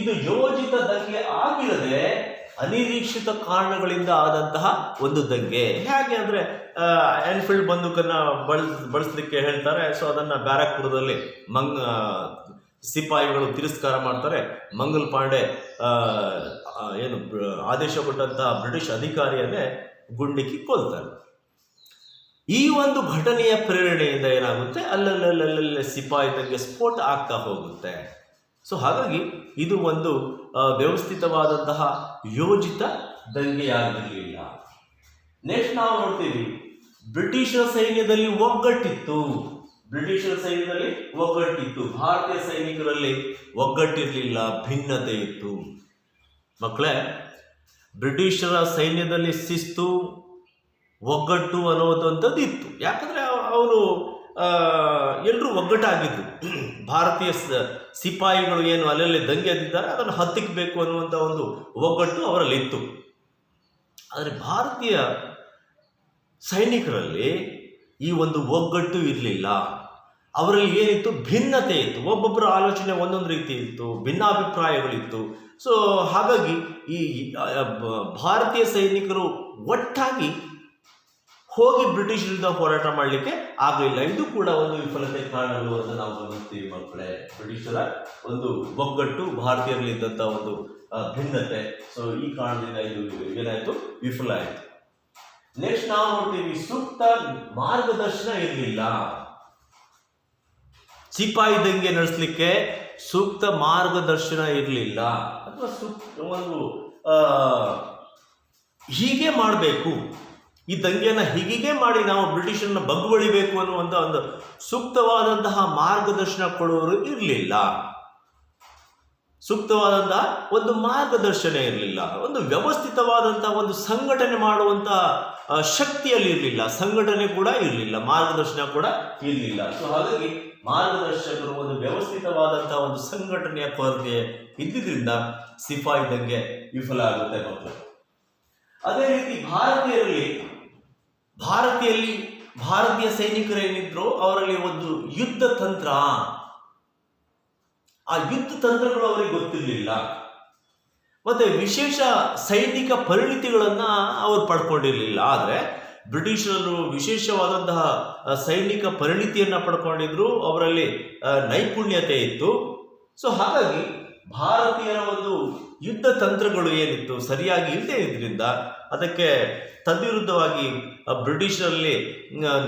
ಇದು ಯೋಜಿತ ದಂಗೆ ಆಗಿರದೆ ಅನಿರೀಕ್ಷಿತ ಕಾರಣಗಳಿಂದ ಆದಂತಹ ಒಂದು ದಂಗೆ. ಹೇಗೆ ಅಂದರೆ ಎನ್ಫೀಲ್ಡ್ ಬಂದೂಕನ್ನು ಬಳಸಲಿಕ್ಕೆ ಹೇಳ್ತಾರೆ. ಸೊ ಅದನ್ನು ಬ್ಯಾರಕ್ಪುರದಲ್ಲಿ ಸಿಪಾಯಿಗಳು ತಿರಸ್ಕಾರ ಮಾಡ್ತಾರೆ. ಮಂಗಲ್ ಪಾಂಡೆ ಆದೇಶ ಕೊಟ್ಟಂತಹ ಬ್ರಿಟಿಷ್ ಅಧಿಕಾರಿಯನ್ನೇ ಗುಂಡಿಕ್ಕಿ ಕೊಲ್ತಾರೆ. ಈ ಒಂದು ಘಟನೆಯ ಪ್ರೇರಣೆಯಿಂದ ಏನಾಗುತ್ತೆ, ಅಲ್ಲಲ್ಲೇ ಸಿಪಾಯಿ ದಂಗೆ ಸ್ಫೋಟ ಆಗ್ತಾ ಹೋಗುತ್ತೆ. ಸೊ ಹಾಗಾಗಿ ಇದು ಒಂದು ವ್ಯವಸ್ಥಿತವಾದಂತಹ ಯೋಜಿತ ದಂಗೆಯಾಗಿರಲಿಲ್ಲ. ನೆಕ್ಸ್ಟ್ ನಾವು ನೋಡ್ತೀವಿ, ಬ್ರಿಟಿಷರ ಸೈನ್ಯದಲ್ಲಿ ಒಗ್ಗಟ್ಟಿತ್ತು. ಬ್ರಿಟಿಷರ ಸೈನ್ಯದಲ್ಲಿ ಒಗ್ಗಟ್ಟಿತ್ತು, ಭಾರತೀಯ ಸೈನಿಕರಲ್ಲಿ ಒಗ್ಗಟ್ಟಿರಲಿಲ್ಲ, ಭಿನ್ನತೆ ಇತ್ತು. ಮಕ್ಕಳೇ, ಬ್ರಿಟಿಷರ ಸೈನ್ಯದಲ್ಲಿ ಶಿಸ್ತು, ಒಗ್ಗಟ್ಟು ಅನ್ನೋದಂಥದ್ದು ಇತ್ತು. ಯಾಕಂದರೆ ಅವರು ಎಲ್ಲರೂ ಒಗ್ಗಟ್ಟಾಗಿದ್ದು. ಭಾರತೀಯ ಸಿಪಾಯಿಗಳು ಏನು ಅಲ್ಲಲ್ಲಿ ದಂಗೆ ಎದ್ದಿದ್ದಾರೆ ಅದನ್ನು ಹತ್ತಿಕ್ಕಬೇಕು ಅನ್ನುವಂಥ ಒಂದು ಒಗ್ಗಟ್ಟು ಅವರಲ್ಲಿ ಇತ್ತು. ಆದರೆ ಭಾರತೀಯ ಸೈನಿಕರಲ್ಲಿ ಈ ಒಂದು ಒಗ್ಗಟ್ಟು ಇರಲಿಲ್ಲ. ಅವರಲ್ಲಿ ಏನಿತ್ತು, ಭಿನ್ನತೆ ಇತ್ತು. ಒಬ್ಬೊಬ್ಬರ ಆಲೋಚನೆ ಒಂದೊಂದು ರೀತಿ ಇತ್ತು, ಭಿನ್ನಾಭಿಪ್ರಾಯಗಳಿತ್ತು. ಸೊ ಹಾಗಾಗಿ ಈ ಭಾರತೀಯ ಸೈನಿಕರು ಒಟ್ಟಾಗಿ ಹೋಗಿ ಬ್ರಿಟಿಷರಿಂದ ಹೋರಾಟ ಮಾಡಲಿಕ್ಕೆ ಆಗಲಿಲ್ಲ. ಇದು ಕೂಡ ಒಂದು ವಿಫಲತೆ ಕಾರಣಗಳು ಅಂತ ನಾವು ಗಮನಿಸ್ತೀವಿ ಮಕ್ಕಳೇ. ಬ್ರಿಟಿಷರ ಒಂದು ಒಗ್ಗಟ್ಟು, ಭಾರತೀಯರಲ್ಲಿದ್ದಂಥ ಒಂದು ಭಿನ್ನತೆ, ಸೊ ಈ ಕಾರಣದಿಂದ ಇದು ಏನಾಯಿತು, ವಿಫಲ ಆಯಿತು. ನೆಕ್ಸ್ಟ್ ನಾವು ನೋಡ್ತೀವಿ, ಸೂಕ್ತ ಮಾರ್ಗದರ್ಶನ ಇರಲಿಲ್ಲ. ಸಿಪಾಯಿ ದಂಗೆ ನಡೆಸಲಿಕ್ಕೆ ಸೂಕ್ತ ಮಾರ್ಗದರ್ಶನ ಇರಲಿಲ್ಲ. ಅಥವಾ ಒಂದು ಹೀಗೆ ಮಾಡಬೇಕು, ಈ ದಂಗೆಯನ್ನು ಹೀಗೆ ಮಾಡಿ ನಾವು ಬ್ರಿಟಿಷರನ್ನ ಬಗ್ಗೊಳಿಬೇಕು ಅನ್ನುವಂಥ ಒಂದು ಸೂಕ್ತವಾದಂತಹ ಮಾರ್ಗದರ್ಶನ ಕೊಡುವವರು ಇರಲಿಲ್ಲ. ಸೂಕ್ತವಾದಂತಹ ಒಂದು ಮಾರ್ಗದರ್ಶನ ಇರಲಿಲ್ಲ. ಒಂದು ವ್ಯವಸ್ಥಿತವಾದಂತಹ ಒಂದು ಸಂಘಟನೆ ಮಾಡುವಂಥ ಶಕ್ತಿಯಲ್ಲಿ ಇರಲಿಲ್ಲ. ಸಂಘಟನೆ ಕೂಡ ಇರಲಿಲ್ಲ, ಮಾರ್ಗದರ್ಶನ ಕೂಡ ಇರಲಿಲ್ಲ. ಸೊ ಹಾಗಾಗಿ ಮಾರ್ಗದರ್ಶಕರು ಒಂದು ವ್ಯವಸ್ಥಿತವಾದಂತಹ ಒಂದು ಸಂಘಟನೆಯ ಕೊರತೆ ಇದ್ದಿದ್ದರಿಂದ ಸಿಪಾಯಿ ದಂಗೆ ವಿಫಲ ಆಗುತ್ತೆ ಮಕ್ಕಳು. ಅದೇ ರೀತಿ ಭಾರತೀಯ ಸೈನಿಕರೇನಿದ್ರು ಅವರಲ್ಲಿ ಒಂದು ಯುದ್ಧ ತಂತ್ರ, ಆ ಯುದ್ಧ ತಂತ್ರಗಳು ಅವರಿಗೆ ಗೊತ್ತಿರಲಿಲ್ಲ. ಮತ್ತೆ ವಿಶೇಷ ಸೈನಿಕ ಪರಿಣಿತಿಗಳನ್ನ ಅವರು ಪಡ್ಕೊಂಡಿರಲಿಲ್ಲ. ಆದರೆ ಬ್ರಿಟಿಷರು ವಿಶೇಷವಾದಂತಹ ಸೈನಿಕ ಪರಿಣಿತಿಯನ್ನ ಪಡ್ಕೊಂಡಿದ್ರು, ಅವರಲ್ಲಿ ನೈಪುಣ್ಯತೆ ಇತ್ತು. ಸೊ ಹಾಗಾಗಿ ಭಾರತೀಯರ ಒಂದು ಯುದ್ಧ ತಂತ್ರಗಳು ಏನಿತ್ತು ಸರಿಯಾಗಿ ಇಲ್ಲದೆ ಇದ್ರಿಂದ ಅದಕ್ಕೆ ತದ್ವಿರುದ್ಧವಾಗಿ ಬ್ರಿಟಿಷರಲ್ಲಿ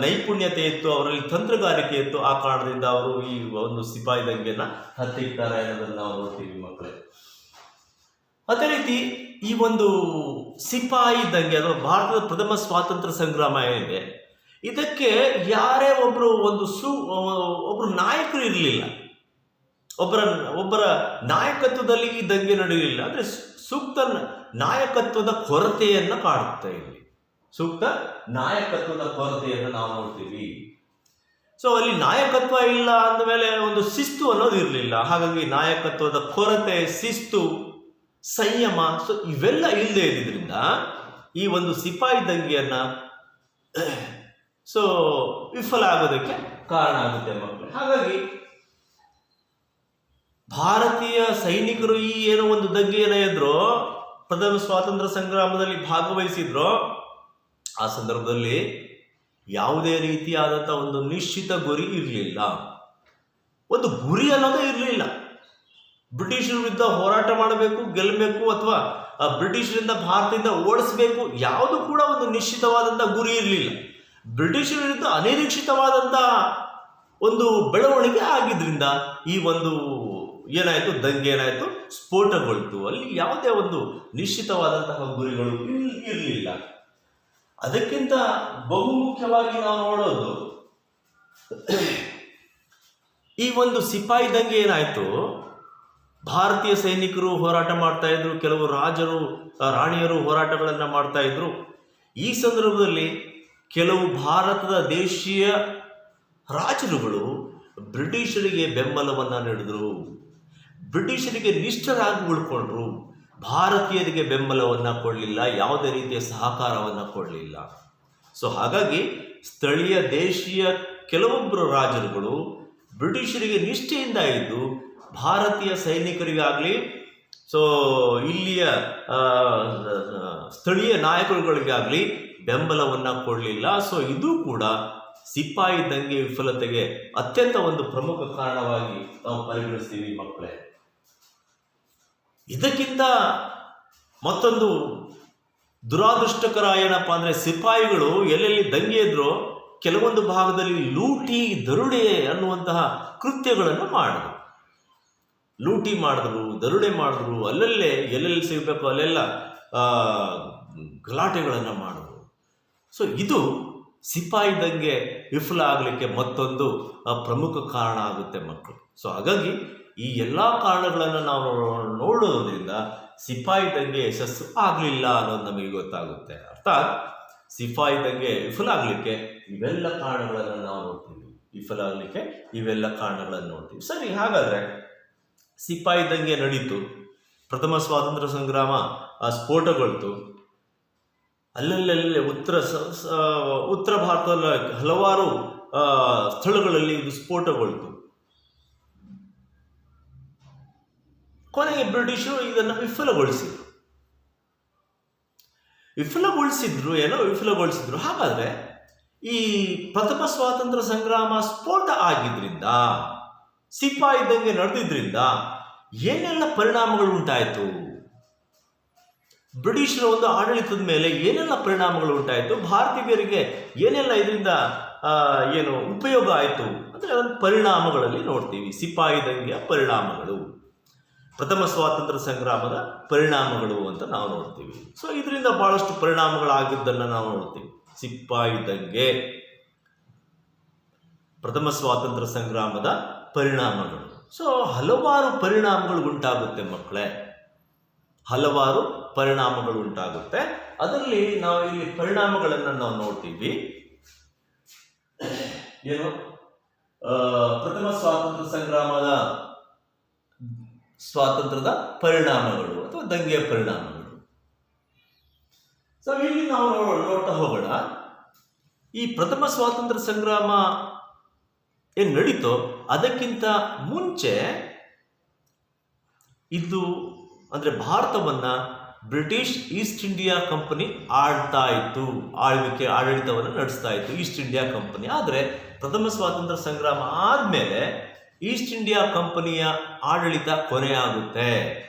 ನೈಪುಣ್ಯತೆ ಇತ್ತು, ಅವರಲ್ಲಿ ತಂತ್ರಗಾರಿಕೆ ಇತ್ತು. ಆ ಕಾರಣದಿಂದ ಅವರು ಈ ಒಂದು ಸಿಪಾಯಿ ದಂಗೆನ ಹತ್ತಿಕ್ತಾರೆ ಅನ್ನೋದನ್ನು ನಾವು ನೋಡ್ತೀವಿ ಮಕ್ಕಳೇ. ಅದೇ ರೀತಿ ಈ ಒಂದು ಸಿಪಾಯಿ ದಂಗೆ ಅಥವಾ ಭಾರತದ ಪ್ರಥಮ ಸ್ವಾತಂತ್ರ್ಯ ಸಂಗ್ರಾಮ ಏನಿದೆ, ಇದಕ್ಕೆ ಯಾರೇ ಒಬ್ಬರು ನಾಯಕರು ಇರಲಿಲ್ಲ. ಒಬ್ಬರ ನಾಯಕತ್ವದಲ್ಲಿ ಈ ದಂಗೆ ನಡೆಯಲಿಲ್ಲ. ಅಂದರೆ ಸೂಕ್ತ ನಾಯಕತ್ವದ ಕೊರತೆಯನ್ನು ಕಾಡುತ್ತೆ. ಇಲ್ಲಿ ಸೂಕ್ತ ನಾಯಕತ್ವದ ಕೊರತೆಯನ್ನು ನಾವು ನೋಡ್ತೀವಿ. ಸೊ ಅಲ್ಲಿ ನಾಯಕತ್ವ ಇಲ್ಲ ಅಂದಮೇಲೆ ಒಂದು ಶಿಸ್ತು ಅನ್ನೋದು ಇರಲಿಲ್ಲ. ಹಾಗಾಗಿ ನಾಯಕತ್ವದ ಕೊರತೆ, ಶಿಸ್ತು, ಸಂಯಮ, ಸೊ ಇವೆಲ್ಲ ಇಲ್ಲದೆ ಇದ್ದಿದ್ರಿಂದ ಈ ಒಂದು ಸಿಪಾಯಿ ದಂಗೆಯನ್ನ ವಿಫಲ ಆಗೋದಕ್ಕೆ ಕಾರಣ ಆಗುತ್ತೆ ಮಕ್ಕಳು. ಹಾಗಾಗಿ ಭಾರತೀಯ ಸೈನಿಕರು ಈ ಏನೋ ಒಂದು ದಂಗೆಯನ್ನು ಎದ್ರು, ಪ್ರಥಮ ಸ್ವಾತಂತ್ರ್ಯ ಸಂಗ್ರಾಮದಲ್ಲಿ ಭಾಗವಹಿಸಿದ್ರು, ಆ ಸಂದರ್ಭದಲ್ಲಿ ಯಾವುದೇ ರೀತಿಯಾದಂಥ ಒಂದು ನಿಶ್ಚಿತ ಗುರಿ ಇರಲಿಲ್ಲ. ಒಂದು ಗುರಿ ಅನ್ನೋದೇ ಇರಲಿಲ್ಲ. ಬ್ರಿಟಿಷರ ವಿರುದ್ಧ ಹೋರಾಟ ಮಾಡಬೇಕು, ಗೆಲ್ಲಬೇಕು, ಅಥವಾ ಬ್ರಿಟಿಷರಿಂದ ಭಾರತದಿಂದ ಓಡಿಸಬೇಕು, ಯಾವುದು ಕೂಡ ಒಂದು ನಿಶ್ಚಿತವಾದಂಥ ಗುರಿ ಇರಲಿಲ್ಲ. ಬ್ರಿಟಿಷರ ವಿರುದ್ಧ ಅನಿರೀಕ್ಷಿತವಾದಂಥ ಒಂದು ಬೆಳವಣಿಗೆ ಆಗಿದ್ರಿಂದ ಈ ಒಂದು ಏನಾಯಿತು, ದಂಗೆ ಏನಾಯಿತು, ಸ್ಫೋಟಗೊಳ್ತು. ಅಲ್ಲಿ ಯಾವುದೇ ಒಂದು ನಿಶ್ಚಿತವಾದಂತಹ ಗುರಿಗಳು ಇರಲಿಲ್ಲ. ಅದಕ್ಕಿಂತ ಬಹುಮುಖ್ಯವಾಗಿ ನಾವು ನೋಡೋದು, ಈ ಒಂದು ಸಿಪಾಯಿ ದಂಗೆ ಏನಾಯಿತು, ಭಾರತೀಯ ಸೈನಿಕರು ಹೋರಾಟ ಮಾಡ್ತಾ ಇದ್ರು, ಕೆಲವು ರಾಜರು ರಾಣಿಯರು ಹೋರಾಟಗಳನ್ನು ಮಾಡ್ತಾ ಇದ್ರು. ಈ ಸಂದರ್ಭದಲ್ಲಿ ಕೆಲವು ಭಾರತದ ದೇಶೀಯ ರಾಜರುಗಳು ಬ್ರಿಟಿಷರಿಗೆ ಬೆಂಬಲವನ್ನು ನೀಡಿದ್ರು, ಬ್ರಿಟಿಷರಿಗೆ ನಿಷ್ಠರಾಗಿ ಉಳ್ಕೊಂಡ್ರು, ಭಾರತೀಯರಿಗೆ ಬೆಂಬಲವನ್ನು ಕೊಡಲಿಲ್ಲ, ಯಾವುದೇ ರೀತಿಯ ಸಹಕಾರವನ್ನು ಕೊಡಲಿಲ್ಲ. ಸೊ ಹಾಗಾಗಿ ಸ್ಥಳೀಯ ದೇಶೀಯ ಕೆಲವೊಬ್ಬರು ರಾಜರುಗಳು ಬ್ರಿಟಿಷರಿಗೆ ನಿಷ್ಠೆಯಿಂದ ಇದ್ದು ಭಾರತೀಯ ಸೈನಿಕರಿಗಾಗಲಿ, ಸೊ ಇಲ್ಲಿಯ ಸ್ಥಳೀಯ ನಾಯಕರುಗಳಿಗಾಗಲಿ ಬೆಂಬಲವನ್ನು ಕೊಡಲಿಲ್ಲ. ಸೊ ಇದು ಕೂಡ ಸಿಪಾಯಿ ದಂಗೆ ವಿಫಲತೆಗೆ ಅತ್ಯಂತ ಒಂದು ಪ್ರಮುಖ ಕಾರಣವಾಗಿ ನಾವು ಪರಿಗಣಿಸ್ತೀವಿ ಮಕ್ಕಳೇ. ಇದಕ್ಕಿಂತ ಮತ್ತೊಂದು ದುರಾದೃಷ್ಟಕರ ಏನಪ್ಪ ಅಂದರೆ, ಸಿಪಾಯಿಗಳು ಎಲ್ಲೆಲ್ಲಿ ದಂಗೆ ಇದ್ರೋ ಕೆಲವೊಂದು ಭಾಗದಲ್ಲಿ ಲೂಟಿ, ದರೋಡೆ ಅನ್ನುವಂತಹ ಕೃತ್ಯಗಳನ್ನು ಮಾಡಿದ್ರು. ಲೂಟಿ ಮಾಡಿದ್ರು, ದರೋಡೆ ಮಾಡಿದ್ರು, ಅಲ್ಲಲ್ಲೇ ಎಲ್ಲೆಲ್ಲಿ ಸಿಗಬೇಕು ಅಲ್ಲೆಲ್ಲ ಗಲಾಟೆಗಳನ್ನು ಮಾಡೋದು. ಸೊ ಇದು ಸಿಪಾಯಿ ದಂಗೆ ವಿಫಲ ಆಗಲಿಕ್ಕೆ ಮತ್ತೊಂದು ಪ್ರಮುಖ ಕಾರಣ ಆಗುತ್ತೆ ಮಕ್ಕಳು. ಸೊ ಹಾಗಾಗಿ ಈ ಎಲ್ಲ ಕಾರಣಗಳನ್ನು ನಾವು ನೋಡೋದ್ರಿಂದ ಸಿಪಾಯಿ ದಂಗೆ ಯಶಸ್ಸು ಆಗಲಿಲ್ಲ ಅನ್ನೋದು ನಮಗೆ ಗೊತ್ತಾಗುತ್ತೆ. ಅರ್ಥಾತ್ ಸಿಪಾಯಿ ದಂಗೆ ವಿಫಲ ಆಗಲಿಕ್ಕೆ ಇವೆಲ್ಲ ಕಾರಣಗಳನ್ನು ನಾವು ನೋಡ್ತೀವಿ. ವಿಫಲ ಆಗಲಿಕ್ಕೆ ಇವೆಲ್ಲ ಕಾರಣಗಳನ್ನು ನೋಡ್ತೀವಿ. ಸರಿ, ಹಾಗಾದರೆ ಸಿಪಾಯಿ ದಂಗೆ ನಡೀತು, ಪ್ರಥಮ ಸ್ವಾತಂತ್ರ್ಯ ಸಂಗ್ರಾಮ ಸ್ಫೋಟಗೊಳ್ತು. ಅಲ್ಲಲ್ಲಿ ಉತ್ತರ ಭಾರತದ ಹಲವಾರು ಸ್ಥಳಗಳಲ್ಲಿ ಇದು ಸ್ಫೋಟಗೊಳ್ತು. ಕೊನೆಗೆ ಬ್ರಿಟಿಷರು ಇದನ್ನು ವಿಫಲಗೊಳಿಸಿದ್ರು. ಹಾಗಾದ್ರೆ ಈ ಪ್ರಥಮ ಸ್ವಾತಂತ್ರ್ಯ ಸಂಗ್ರಾಮ ಸ್ಫೋಟ ಆಗಿದ್ರಿಂದ, ಸಿಪಾಯಿ ದಂಗೆ ನಡೆದಿದ್ರಿಂದ ಏನೆಲ್ಲ ಪರಿಣಾಮಗಳು ಉಂಟಾಯಿತು, ಬ್ರಿಟಿಷರ ಒಂದು ಆಡಳಿತದ ಮೇಲೆ ಏನೆಲ್ಲ ಪರಿಣಾಮಗಳು ಉಂಟಾಯಿತು, ಭಾರತೀಯರಿಗೆ ಏನೆಲ್ಲ ಇದರಿಂದ ಉಪಯೋಗ ಆಯಿತು ಅಂದರೆ ಅದನ್ನು ಪರಿಣಾಮಗಳಲ್ಲಿ ನೋಡ್ತೀವಿ. ಸಿಪಾಯಿ ದಂಗೆಯ ಪರಿಣಾಮಗಳು, ಪ್ರಥಮ ಸ್ವಾತಂತ್ರ್ಯ ಸಂಗ್ರಾಮದ ಪರಿಣಾಮಗಳು ಅಂತ ನಾವು ನೋಡ್ತೀವಿ. ಸೊ ಇದರಿಂದ ಬಹಳಷ್ಟು ಪರಿಣಾಮಗಳಾಗಿದ್ದನ್ನು ನಾವು ನೋಡ್ತೀವಿ. ಸಿಪಾಯಿ ದಂಗೆ, ಪ್ರಥಮ ಸ್ವಾತಂತ್ರ್ಯ ಸಂಗ್ರಾಮದ ಪರಿಣಾಮಗಳು. ಸೊ ಹಲವಾರು ಪರಿಣಾಮಗಳು ಉಂಟಾಗುತ್ತೆ ಮಕ್ಕಳೇ, ಹಲವಾರು ಪರಿಣಾಮಗಳು ಉಂಟಾಗುತ್ತೆ. ಅದರಲ್ಲಿ ನಾವು ಇಲ್ಲಿ ಪರಿಣಾಮಗಳನ್ನು ನಾವು ನೋಡ್ತೀವಿ. ಪ್ರಥಮ ಸ್ವಾತಂತ್ರ್ಯದ ಪರಿಣಾಮಗಳು ಅಥವಾ ದಂಗೆಯ ಪರಿಣಾಮಗಳು. ಸೊ ಇಲ್ಲಿ ನಾವು ನೋಡ್ತಾ ಹೋಗೋಣ. ಈ ಪ್ರಥಮ ಸ್ವಾತಂತ್ರ್ಯ ಸಂಗ್ರಾಮ ಏನು ನಡೀತೋ ಅದಕ್ಕಿಂತ ಮುಂಚೆ ಇದು ಅಂದರೆ ಭಾರತವನ್ನ ಬ್ರಿಟಿಷ್ ಈಸ್ಟ್ ಇಂಡಿಯಾ ಕಂಪನಿ ಆಡಳಿತವನ್ನು ನಡೆಸ್ತಾ ಇತ್ತು, ಈಸ್ಟ್ ಇಂಡಿಯಾ ಕಂಪನಿ. ಆದರೆ ಪ್ರಥಮ ಸ್ವಾತಂತ್ರ್ಯ ಸಂಗ್ರಾಮ ಆದಮೇಲೆ ಈಸ್ಟ್ ಇಂಡಿಯಾ ಕಂಪನಿಯ ಆಡಳಿತ ಕೊನೆಯಾಗುತ್ತೆ,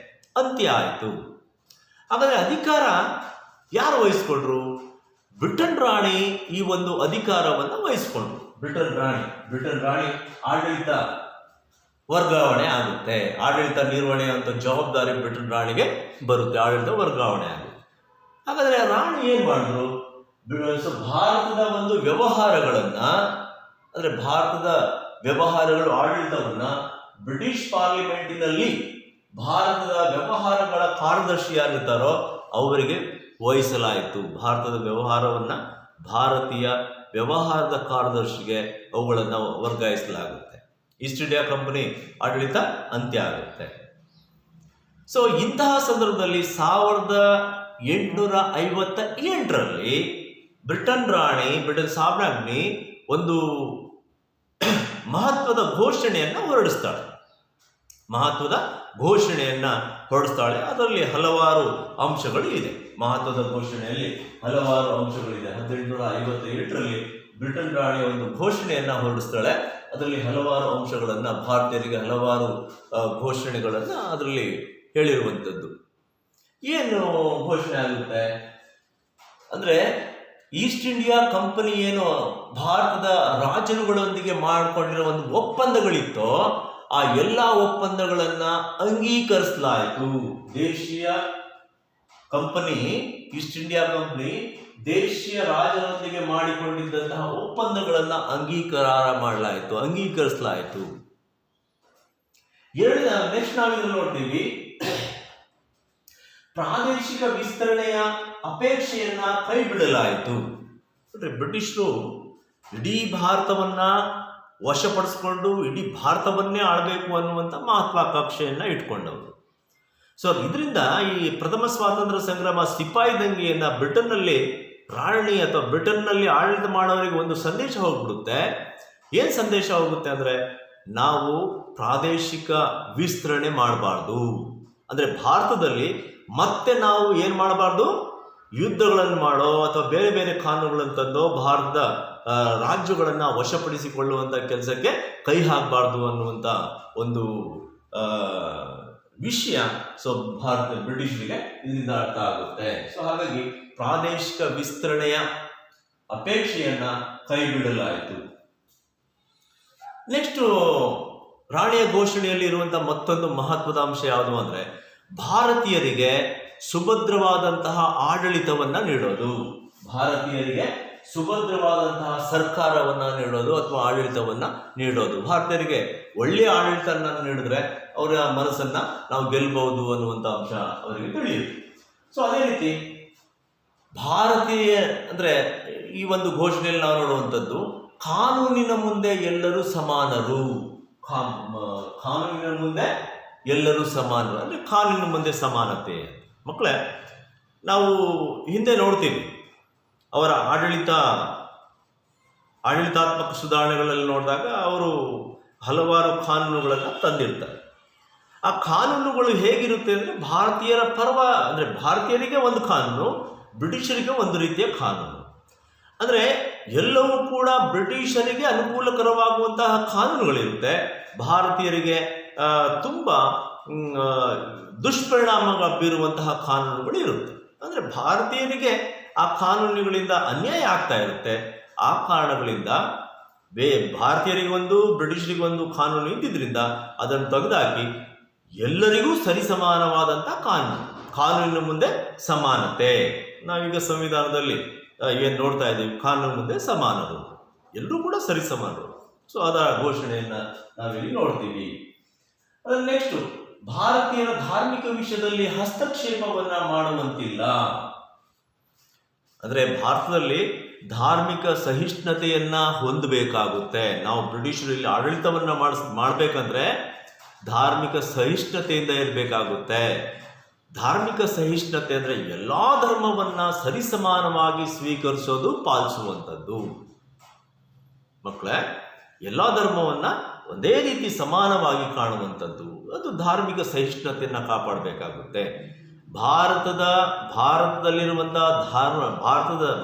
ಅಂತ್ಯ ಆಯಿತು. ಹಾಗಾದರೆ ಅಧಿಕಾರ ಯಾರು ವಹಿಸ್ಕೊಂಡ್ರು? ಬ್ರಿಟನ್ ರಾಣಿ ಈ ಒಂದು ಅಧಿಕಾರವನ್ನು ವಹಿಸ್ಕೊಂಡ್ರು. ಬ್ರಿಟನ್ ರಾಣಿ ಆಡಳಿತ ವರ್ಗಾವಣೆ ಆಗುತ್ತೆ. ಆಡಳಿತ ನಿರ್ವಹಣೆ ಅಂತ ಜವಾಬ್ದಾರಿ ಬ್ರಿಟನ್ ರಾಣಿಗೆ ಬರುತ್ತೆ, ಆಡಳಿತ ವರ್ಗಾವಣೆ ಆಗುತ್ತೆ. ಹಾಗಾದರೆ ರಾಣಿ ಏನು ಮಾಡಿದ್ರು? ಭಾರತದ ಒಂದು ಭಾರತದ ವ್ಯವಹಾರಗಳು ಆಡಳಿತವನ್ನ ಬ್ರಿಟಿಷ್ ಪಾರ್ಲಿಮೆಂಟಿನಲ್ಲಿ ಭಾರತದ ವ್ಯವಹಾರಗಳ ಕಾರ್ಯದರ್ಶಿ ಯಾರಿರ್ತಾರೋ ಅವರಿಗೆ ವಹಿಸಲಾಯಿತು. ಭಾರತದ ವ್ಯವಹಾರವನ್ನ ಭಾರತೀಯ ವ್ಯವಹಾರದ ಕಾರ್ಯದರ್ಶಿಗೆ ಅವುಗಳನ್ನು ವರ್ಗಾಯಿಸಲಾಗುತ್ತೆ. ಈಸ್ಟ್ ಇಂಡಿಯಾ ಕಂಪನಿ ಆಡಳಿತ ಅಂತ್ಯ ಆಗುತ್ತೆ. ಸೊ ಇಂತಹ ಸಂದರ್ಭದಲ್ಲಿ 1858ರಲ್ಲಿ ಬ್ರಿಟನ್ ಸಾಮ್ರಾಜ್ಞಿ ಒಂದು ಮಹತ್ವದ ಘೋಷಣೆಯನ್ನು ಹೊರಡಿಸ್ತಾಳೆ. ಅದರಲ್ಲಿ ಹಲವಾರು ಅಂಶಗಳು ಇದೆ. ಮಹತ್ವದ ಘೋಷಣೆಯಲ್ಲಿ ಹಲವಾರು ಅಂಶಗಳಿದೆ. 1858ರಲ್ಲಿ ಬ್ರಿಟನ್ ರಾಣಿ ಒಂದು ಘೋಷಣೆಯನ್ನು ಹೊರಡಿಸ್ತಾಳೆ. ಅದರಲ್ಲಿ ಹಲವಾರು ಅಂಶಗಳನ್ನು, ಭಾರತೀಯರಿಗೆ ಹಲವಾರು ಘೋಷಣೆಗಳನ್ನು ಅದರಲ್ಲಿ ಹೇಳಿರುವಂಥದ್ದು. ಏನು ಘೋಷಣೆ ಆಗುತ್ತೆ ಅಂದರೆ, ಈಸ್ಟ್ ಇಂಡಿಯಾ ಕಂಪನಿ ಏನು ಭಾರತದ ರಾಜರುಗಳೊಂದಿಗೆ ಮಾಡಿಕೊಂಡಿರೋ ಒಂದು ಒಪ್ಪಂದಗಳಿತ್ತೋ ಆ ಎಲ್ಲ ಒಪ್ಪಂದಗಳನ್ನು ಅಂಗೀಕರಿಸಲಾಯಿತು. ಈಸ್ಟ್ ಇಂಡಿಯಾ ಕಂಪನಿ ದೇಶೀಯ ರಾಜರೊಂದಿಗೆ ಮಾಡಿಕೊಂಡಿದ್ದಂತಹ ಒಪ್ಪಂದಗಳನ್ನು ಅಂಗೀಕರಿಸಲಾಯಿತು. ನೆಕ್ಸ್ಟ್ ನಾವಿಲ್ಲಿ ನೋಡ್ತೀವಿ, ಪ್ರಾದೇಶಿಕ ವಿಸ್ತರಣೆಯ ಅಪೇಕ್ಷೆಯನ್ನ ಕೈ ಬಿಡಲಾಯಿತು. ಅಂದ್ರೆ ಬ್ರಿಟಿಷರು ಇಡೀ ಭಾರತವನ್ನ ವಶಪಡಿಸಿಕೊಂಡು ಇಡೀ ಭಾರತವನ್ನೇ ಆಳಬೇಕು ಅನ್ನುವಂಥ ಮಹತ್ವಾಕಾಂಕ್ಷೆಯನ್ನ ಇಟ್ಕೊಂಡವರು. ಸೊ ಇದರಿಂದ ಈ ಪ್ರಥಮ ಸ್ವಾತಂತ್ರ್ಯ ಸಂಗ್ರಾಮ ಸಿಪಾಯಿ ದಂಗೆಯನ್ನ ಬ್ರಿಟನ್ನಲ್ಲಿ ರಾಣಿ ಅಥವಾ ಬ್ರಿಟನ್ನಲ್ಲಿ ಆಡಳಿತ ಮಾಡೋರಿಗೆ ಒಂದು ಸಂದೇಶ ಹೋಗ್ಬಿಡುತ್ತೆ. ಏನು ಸಂದೇಶ ಹೋಗುತ್ತೆ ಅಂದರೆ, ನಾವು ಪ್ರಾದೇಶಿಕ ವಿಸ್ತರಣೆ ಮಾಡಬಾರ್ದು. ಅಂದರೆ ಭಾರತದಲ್ಲಿ ಮತ್ತೆ ನಾವು ಏನು ಮಾಡಬಾರ್ದು, ಯುದ್ಧಗಳನ್ನು ಮಾಡೋ ಅಥವಾ ಬೇರೆ ಬೇರೆ ಕಾನೂನುಗಳನ್ನು ತಂದೋ ಭಾರತದ ರಾಜ್ಯಗಳನ್ನು ವಶಪಡಿಸಿಕೊಳ್ಳುವಂಥ ಕೆಲಸಕ್ಕೆ ಕೈ ಹಾಕಬಾರ್ದು ಅನ್ನುವಂಥ ಒಂದು ವಿಷಯ ಬ್ರಿಟಿಷರಿಗೆ ಇದರಿಂದ ಅರ್ಥ ಆಗುತ್ತೆ. ಸೊ ಹಾಗಾಗಿ ಪ್ರಾದೇಶಿಕ ವಿಸ್ತರಣೆಯ ಅಪೇಕ್ಷೆಯನ್ನ ಕೈ ಬಿಡಲಾಯಿತು. ನೆಕ್ಸ್ಟ್ ರಾಣಿಯ ಘೋಷಣೆಯಲ್ಲಿ ಇರುವಂತಹ ಮತ್ತೊಂದು ಮಹತ್ವದ ಅಂಶ ಯಾವುದು ಅಂದರೆ, ಭಾರತೀಯರಿಗೆ ಸುಭದ್ರವಾದಂತಹ ಆಡಳಿತವನ್ನು ನೀಡೋದು, ಭಾರತೀಯರಿಗೆ ಸುಭದ್ರವಾದಂತಹ ಸರ್ಕಾರವನ್ನು ನೀಡೋದು ಅಥವಾ ಆಡಳಿತವನ್ನು ನೀಡೋದು. ಭಾರತೀಯರಿಗೆ ಒಳ್ಳೆಯ ಆಡಳಿತವನ್ನು ನೀಡಿದ್ರೆ ಅವರ ಮನಸ್ಸನ್ನು ನಾವು ಗೆಲ್ಲಬಹುದು ಅನ್ನುವಂಥ ಅಂಶ ಅವರಿಗೆ ತಿಳಿಯುತ್ತೆ. ಸೊ ಅದೇ ರೀತಿ ಭಾರತೀಯ ಅಂದರೆ ಈ ಒಂದು ಘೋಷಣೆಯಲ್ಲಿ ನಾವು ನೋಡುವಂಥದ್ದು, ಕಾನೂನಿನ ಮುಂದೆ ಎಲ್ಲರೂ ಸಮಾನರು. ಕಾನೂನಿನ ಮುಂದೆ ಎಲ್ಲರೂ ಸಮಾನರು ಅಂದರೆ ಕಾನೂನಿನ ಮುಂದೆ ಸಮಾನತೆ. ಮಕ್ಕಳೇ, ನಾವು ಹಿಂದೆ ನೋಡ್ತೀವಿ ಅವರ ಆಡಳಿತಾತ್ಮಕ ಸುಧಾರಣೆಗಳಲ್ಲಿ ನೋಡಿದಾಗ ಅವರು ಹಲವಾರು ಕಾನೂನುಗಳನ್ನು ತಂದಿರ್ತಾರೆ. ಆ ಕಾನೂನುಗಳು ಹೇಗಿರುತ್ತೆ ಅಂದರೆ ಭಾರತೀಯರ ಪರವ ಅಂದರೆ ಭಾರತೀಯರಿಗೆ ಒಂದು ಕಾನೂನು, ಬ್ರಿಟಿಷರಿಗೆ ಒಂದು ರೀತಿಯ ಕಾನೂನು. ಅಂದರೆ ಎಲ್ಲವೂ ಕೂಡ ಬ್ರಿಟಿಷರಿಗೆ ಅನುಕೂಲಕರವಾಗುವಂತಹ ಕಾನೂನುಗಳಿರುತ್ತೆ, ಭಾರತೀಯರಿಗೆ ತುಂಬ ದುಷ್ಪರಿಣಾಮ ಬೀರುವಂತಹ ಕಾನೂನುಗಳು ಇರುತ್ತೆ. ಅಂದರೆ ಭಾರತೀಯರಿಗೆ ಆ ಕಾನೂನುಗಳಿಂದ ಅನ್ಯಾಯ ಆಗ್ತಾ ಇರುತ್ತೆ. ಆ ಕಾರಣಗಳಿಂದ ಭಾರತೀಯರಿಗೊಂದು ಬ್ರಿಟಿಷರಿಗೊಂದು ಕಾನೂನು ಇದ್ದಿದ್ದರಿಂದ ಅದನ್ನು ತೆಗೆದುಹಾಕಿ ಎಲ್ಲರಿಗೂ ಸರಿಸಮಾನವಾದಂಥ ಕಾನೂನಿನ ಮುಂದೆ ಸಮಾನತೆ. ನಾವೀಗ ಸಂವಿಧಾನದಲ್ಲಿ ಏನು ನೋಡ್ತಾ ಇದ್ದೀವಿ, ಕಾನೂನು ಮುಂದೆ ಸಮಾನರು, ಎಲ್ಲರೂ ಕೂಡ ಸರಿಸಮಾನರು. ಸೊ ಅದರ ಘೋಷಣೆಯನ್ನು ನಾವಿಲ್ಲಿ ನೋಡ್ತೀವಿ. ಅದರ ನೆಕ್ಸ್ಟು, ಭಾರತೀಯರ ಧಾರ್ಮಿಕ ವಿಷಯದಲ್ಲಿ ಹಸ್ತಕ್ಷೇಪವನ್ನು ಮಾಡುವಂತಿಲ್ಲ. ಅಂದರೆ ಭಾರತದಲ್ಲಿ ಧಾರ್ಮಿಕ ಸಹಿಷ್ಣುತೆಯನ್ನು ಹೊಂದಬೇಕಾಗುತ್ತೆ. ನಾವು ಬ್ರಿಟಿಷರಲ್ಲಿ ಆಡಳಿತವನ್ನು ಮಾಡಬೇಕಂದ್ರೆ ಧಾರ್ಮಿಕ ಸಹಿಷ್ಣುತೆಯಿಂದ ಇರಬೇಕಾಗುತ್ತೆ. ಧಾರ್ಮಿಕ ಸಹಿಷ್ಣುತೆ ಅಂದರೆ ಎಲ್ಲ ಧರ್ಮವನ್ನು ಸರಿಸಮಾನವಾಗಿ ಸ್ವೀಕರಿಸೋದು, ಪಾಲಿಸುವಂಥದ್ದು. ಮಕ್ಕಳೇ, ಎಲ್ಲ ಧರ್ಮವನ್ನು ಒಂದೇ ರೀತಿ ಸಮಾನವಾಗಿ ಕಾಣುವಂಥದ್ದು, ಅದು ಧಾರ್ಮಿಕ ಸಹಿಷ್ಣುತೆಯನ್ನು ಕಾಪಾಡಬೇಕಾಗುತ್ತೆ. ಭಾರತದಲ್ಲಿರುವಂತಹ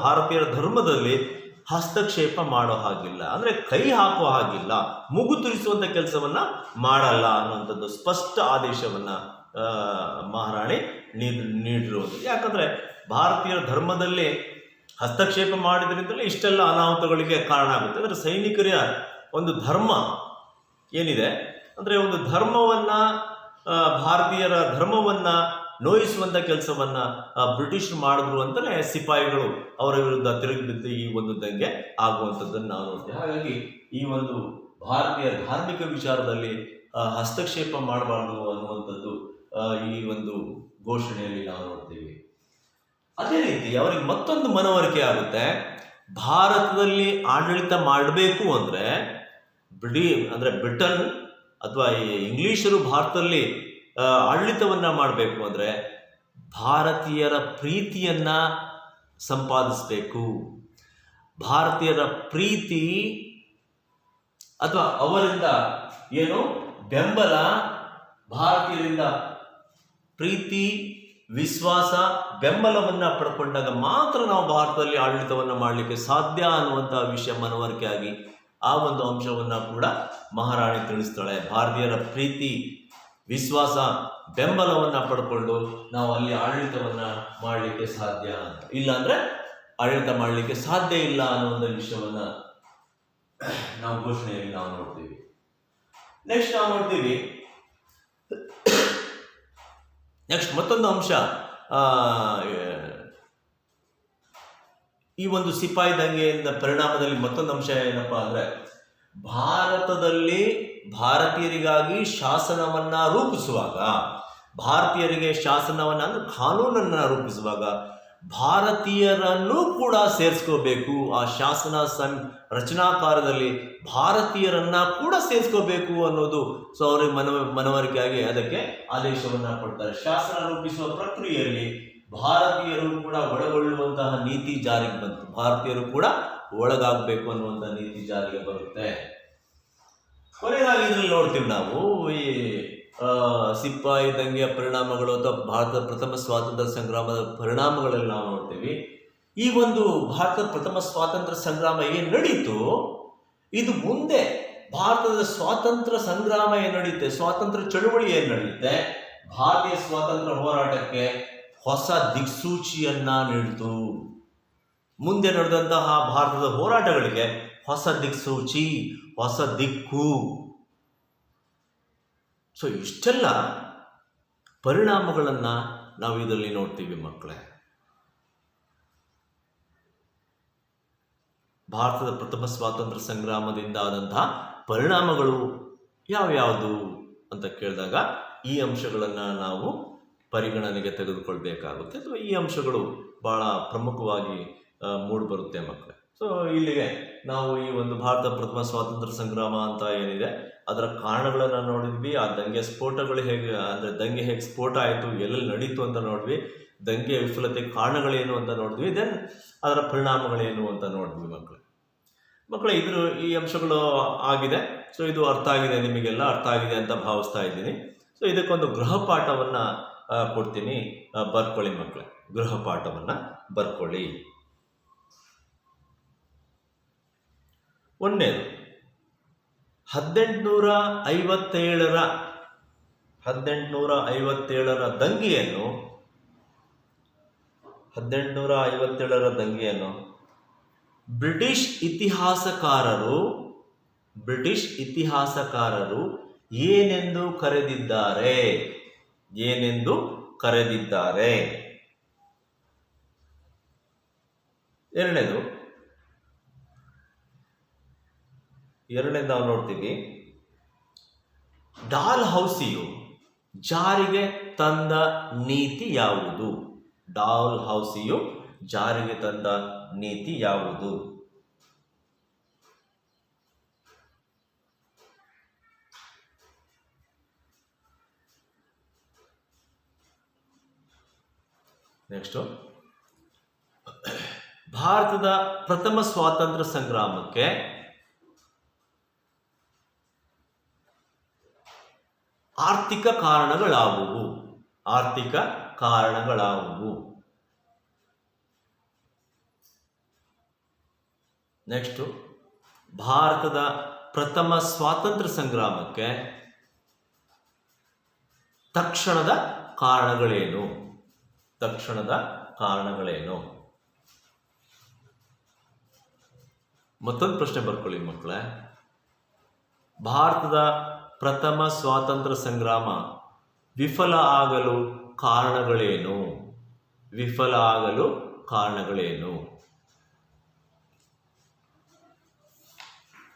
ಭಾರತೀಯರ ಧರ್ಮದಲ್ಲಿ ಹಸ್ತಕ್ಷೇಪ ಮಾಡೋ ಹಾಗಿಲ್ಲ, ಅಂದರೆ ಕೈ ಹಾಕುವ ಹಾಗಿಲ್ಲ, ಮೂಗು ತುರಿಸುವಂಥ ಕೆಲಸವನ್ನು ಮಾಡಲ್ಲ ಅನ್ನುವಂಥದ್ದು ಸ್ಪಷ್ಟ ಆದೇಶವನ್ನು ಮಹಾರಾಣಿ ನೀಡಿರುವುದು. ಯಾಕಂದರೆ ಭಾರತೀಯರ ಧರ್ಮದಲ್ಲಿ ಹಸ್ತಕ್ಷೇಪ ಮಾಡಿದ್ರಿಂದಲೇ ಇಷ್ಟೆಲ್ಲ ಅನಾಹುತಗಳಿಗೆ ಕಾರಣ ಆಗುತ್ತೆ. ಅಂದರೆ ಸೈನಿಕರ ಒಂದು ಧರ್ಮ ಏನಿದೆ, ಅಂದರೆ ಒಂದು ಧರ್ಮವನ್ನು, ಭಾರತೀಯರ ಧರ್ಮವನ್ನು ನೋಯಿಸುವಂಥ ಕೆಲಸವನ್ನು ಬ್ರಿಟಿಷರು ಮಾಡಿದ್ರು ಅಂತಲೇ ಸಿಪಾಯಿಗಳು ಅವರ ವಿರುದ್ಧ ತಿರುಗಿಬಿದ್ದು ಈ ಒಂದು ದಂಗೆ ಆಗುವಂಥದ್ದನ್ನು ನಾವು ನೋಡ್ತೀವಿ. ಹಾಗಾಗಿ ಈ ಒಂದು ಭಾರತೀಯ ಧಾರ್ಮಿಕ ವಿಚಾರದಲ್ಲಿ ಹಸ್ತಕ್ಷೇಪ ಮಾಡಬಾರ್ದು ಅನ್ನುವಂಥದ್ದು ಈ ಒಂದು ಘೋಷಣೆಯಲ್ಲಿ ನಾವು ನೋಡ್ತೀವಿ. ಅದೇ ರೀತಿ ಅವರಿಗೆ ಮತ್ತೊಂದು ಮನವರಿಕೆ ಆಗುತ್ತೆ, ಭಾರತದಲ್ಲಿ ಆಡಳಿತ ಮಾಡಬೇಕು ಅಂದರೆ ಬ್ರಿಟನ್ ಅಥವಾ ಇಂಗ್ಲಿಷರು ಭಾರತದಲ್ಲಿ ಆಡಳಿತವನ್ನು ಮಾಡಬೇಕು ಅಂದರೆ ಭಾರತೀಯರ ಪ್ರೀತಿಯನ್ನು ಸಂಪಾದಿಸಬೇಕು. ಭಾರತೀಯರ ಪ್ರೀತಿ ಅಥವಾ ಅವರಿಂದ ಏನು ಬೆಂಬಲ, ಭಾರತೀಯರಿಂದ ಪ್ರೀತಿ, ವಿಶ್ವಾಸ, ಬೆಂಬಲವನ್ನು ಪಡ್ಕೊಂಡಾಗ ಮಾತ್ರ ನಾವು ಭಾರತದಲ್ಲಿ ಆಡಳಿತವನ್ನು ಮಾಡಲಿಕ್ಕೆ ಸಾಧ್ಯ ಅನ್ನುವಂಥ ವಿಷಯ ಮನವರಿಕೆ ಆಗಿ ಆ ಒಂದು ಅಂಶವನ್ನು ಕೂಡ ಮಹಾರಾಣಿ ತಿಳಿಸ್ತಾಳೆ. ಭಾರತೀಯರ ಪ್ರೀತಿ, ವಿಶ್ವಾಸ, ಬೆಂಬಲವನ್ನು ಪಡ್ಕೊಂಡು ನಾವು ಅಲ್ಲಿ ಆಡಳಿತವನ್ನು ಮಾಡಲಿಕ್ಕೆ ಸಾಧ್ಯ ಅಂತ, ಇಲ್ಲಾಂದರೆ ಆಡಳಿತ ಮಾಡಲಿಕ್ಕೆ ಸಾಧ್ಯ ಇಲ್ಲ ಅನ್ನೋ ಒಂದು ವಿಷಯವನ್ನು ನಾವು ಘೋಷಣೆಯಲ್ಲಿ ನಾವು ನೋಡ್ತೀವಿ. ನೆಕ್ಸ್ಟ್ ನಾವು ನೋಡ್ತೀವಿ, ನೆಕ್ಸ್ಟ್ ಮತ್ತೊಂದು ಅಂಶ, ಈ ಒಂದು ಸಿಪಾಯಿ ದಂಗೆಯಿಂದ ಪರಿಣಾಮದಲ್ಲಿ ಮತ್ತೊಂದು ಅಂಶ ಏನಪ್ಪಾ ಅಂದರೆ, ಭಾರತದಲ್ಲಿ ಭಾರತೀಯರಿಗಾಗಿ ಶಾಸನವನ್ನು ರೂಪಿಸುವಾಗ, ಭಾರತೀಯರಿಗೆ ಶಾಸನವನ್ನು ಅಂದರೆ ಕಾನೂನನ್ನು ರೂಪಿಸುವಾಗ ಭಾರತೀಯರನ್ನು ಕೂಡ ಸೇರಿಸ್ಕೋಬೇಕು. ಆ ಶಾಸನ ರಚನಾಕಾರದಲ್ಲಿ ಭಾರತೀಯರನ್ನ ಕೂಡ ಸೇರಿಸ್ಕೋಬೇಕು ಅನ್ನೋದು ಸೊ ಅವ್ರಿಗೆ ಮನವರಿಕೆಯಾಗಿ ಅದಕ್ಕೆ ಆದೇಶವನ್ನು ಕೊಡ್ತಾರೆ. ಶಾಸನ ರೂಪಿಸುವ ಪ್ರಕ್ರಿಯೆಯಲ್ಲಿ ಭಾರತೀಯರು ಕೂಡ ಒಳಗೊಳ್ಳುವಂತಹ ನೀತಿ ಜಾರಿಗೆ ಬಂತು. ಭಾರತೀಯರು ಕೂಡ ಒಳಗಾಗಬೇಕು ಅನ್ನುವಂಥ ನೀತಿ ಜಾರಿಗೆ ಬರುತ್ತೆ. ಕೊನೆಯದಾಗಿ ಇದರಲ್ಲಿ ನೋಡ್ತೀವಿ ನಾವು ಈ ಸಿಪಾಯಿ ದಂಗೆಯ ಪರಿಣಾಮಗಳು ಅಥವಾ ಭಾರತದ ಪ್ರಥಮ ಸ್ವಾತಂತ್ರ್ಯ ಸಂಗ್ರಾಮದ ಪರಿಣಾಮಗಳಲ್ಲಿ ನಾವು ನೋಡ್ತೀವಿ. ಈ ಒಂದು ಭಾರತದ ಪ್ರಥಮ ಸ್ವಾತಂತ್ರ್ಯ ಸಂಗ್ರಾಮ ಏನು ನಡೀತು, ಇದು ಮುಂದೆ ಭಾರತದ ಸ್ವಾತಂತ್ರ್ಯ ಸಂಗ್ರಾಮ ಏನು ನಡೆಯುತ್ತೆ, ಸ್ವಾತಂತ್ರ್ಯ ಚಳುವಳಿ ಏನು ನಡೆಯುತ್ತೆ, ಭಾರತೀಯ ಸ್ವಾತಂತ್ರ್ಯ ಹೋರಾಟಕ್ಕೆ ಹೊಸ ದಿಕ್ಸೂಚಿಯನ್ನ ನೀಡಿತು. ಮುಂದೆ ನಡೆದಂತಹ ಭಾರತದ ಹೋರಾಟಗಳಿಗೆ ಹೊಸ ದಿಕ್ಸೂಚಿ, ಹೊಸ ದಿಕ್ಕು. ಸೊ ಇಷ್ಟೆಲ್ಲ ಪರಿಣಾಮಗಳನ್ನು ನಾವು ಇದರಲ್ಲಿ ನೋಡ್ತೀವಿ ಮಕ್ಕಳೇ. ಭಾರತದ ಪ್ರಥಮ ಸ್ವಾತಂತ್ರ್ಯ ಸಂಗ್ರಾಮದಿಂದ ಆದಂತಹ ಪರಿಣಾಮಗಳು ಯಾವ್ಯಾವುದು ಅಂತ ಕೇಳಿದಾಗ ಈ ಅಂಶಗಳನ್ನು ನಾವು ಪರಿಗಣನೆಗೆ ತೆಗೆದುಕೊಳ್ಬೇಕಾಗುತ್ತೆ, ಅಥವಾ ಈ ಅಂಶಗಳು ಬಹಳ ಪ್ರಮುಖವಾಗಿ ಮೂಡಿಬರುತ್ತೆ ಮಕ್ಕಳೇ. ಸೊ ಇಲ್ಲಿಗೆ ನಾವು ಈ ಒಂದು ಭಾರತ ಪ್ರಥಮ ಸ್ವಾತಂತ್ರ್ಯ ಸಂಗ್ರಾಮ ಅಂತ ಏನಿದೆ ಅದರ ಕಾರಣಗಳನ್ನು ನೋಡಿದ್ವಿ. ಆ ದಂಗೆ ಸ್ಫೋಟಗಳು ಹೇಗೆ, ಅಂದರೆ ದಂಗೆ ಹೇಗೆ ಸ್ಫೋಟ ಆಯಿತು, ಎಲ್ಲೆಲ್ಲಿ ನಡೀತು ಅಂತ ನೋಡಿದ್ವಿ. ದಂಗೆ ವಿಫಲತೆ ಕಾರಣಗಳೇನು ಅಂತ ನೋಡಿದ್ವಿ. ದೆನ್ ಅದರ ಪರಿಣಾಮಗಳೇನು ಅಂತ ನೋಡಿದ್ವಿ ಮಕ್ಕಳೇ. ಈ ಅಂಶಗಳು ಆಗಿದೆ. ಸೊ ಇದು ಅರ್ಥ ಆಗಿದೆ, ನಿಮಗೆಲ್ಲ ಅರ್ಥ ಆಗಿದೆ ಅಂತ ಭಾವಿಸ್ತಾ ಇದ್ದೀನಿ. ಸೊ ಇದಕ್ಕೊಂದು ಗೃಹಪಾಠವನ್ನು ಕೊಡ್ತೀನಿ, ಬರ್ಕೊಳ್ಳಿ ಮಕ್ಕಳೇ. ಗೃಹಪಾಠವನ್ನು ಬರ್ಕೊಳ್ಳಿ. ಒಂದನೇದು 1857ರ ದಂಗೆಯನ್ನು ಬ್ರಿಟಿಷ್ ಇತಿಹಾಸಕಾರರು ಏನೆಂದು ಕರೆದಿದ್ದಾರೆ? ಎರಡನೇದು ನಾವು ನೋಡ್ತೀವಿ, ಡಾಲ್ ಹೌಸಿಯು ಜಾರಿಗೆ ತಂದ ನೀತಿ ಯಾವುದು? ನೆಕ್ಸ್ಟ್, ಭಾರತದ ಪ್ರಥಮ ಸ್ವಾತಂತ್ರ್ಯ ಸಂಗ್ರಾಮಕ್ಕೆ ಆರ್ಥಿಕ ಕಾರಣಗಳಾವುವು? ನೆಕ್ಸ್ಟ್, ಭಾರತದ ಪ್ರಥಮ ಸ್ವಾತಂತ್ರ್ಯ ಸಂಗ್ರಾಮಕ್ಕೆ ತಕ್ಷಣದ ಕಾರಣಗಳೇನು? ಮತ್ತೊಂದು ಪ್ರಶ್ನೆ ಬರ್ಕೊಳ್ಳಿ ಮಕ್ಕಳೇ. ಭಾರತದ ಪ್ರಥಮ ಸ್ವಾತಂತ್ರ್ಯ ಸಂಗ್ರಾಮ ವಿಫಲ ಆಗಲು ಕಾರಣಗಳೇನು?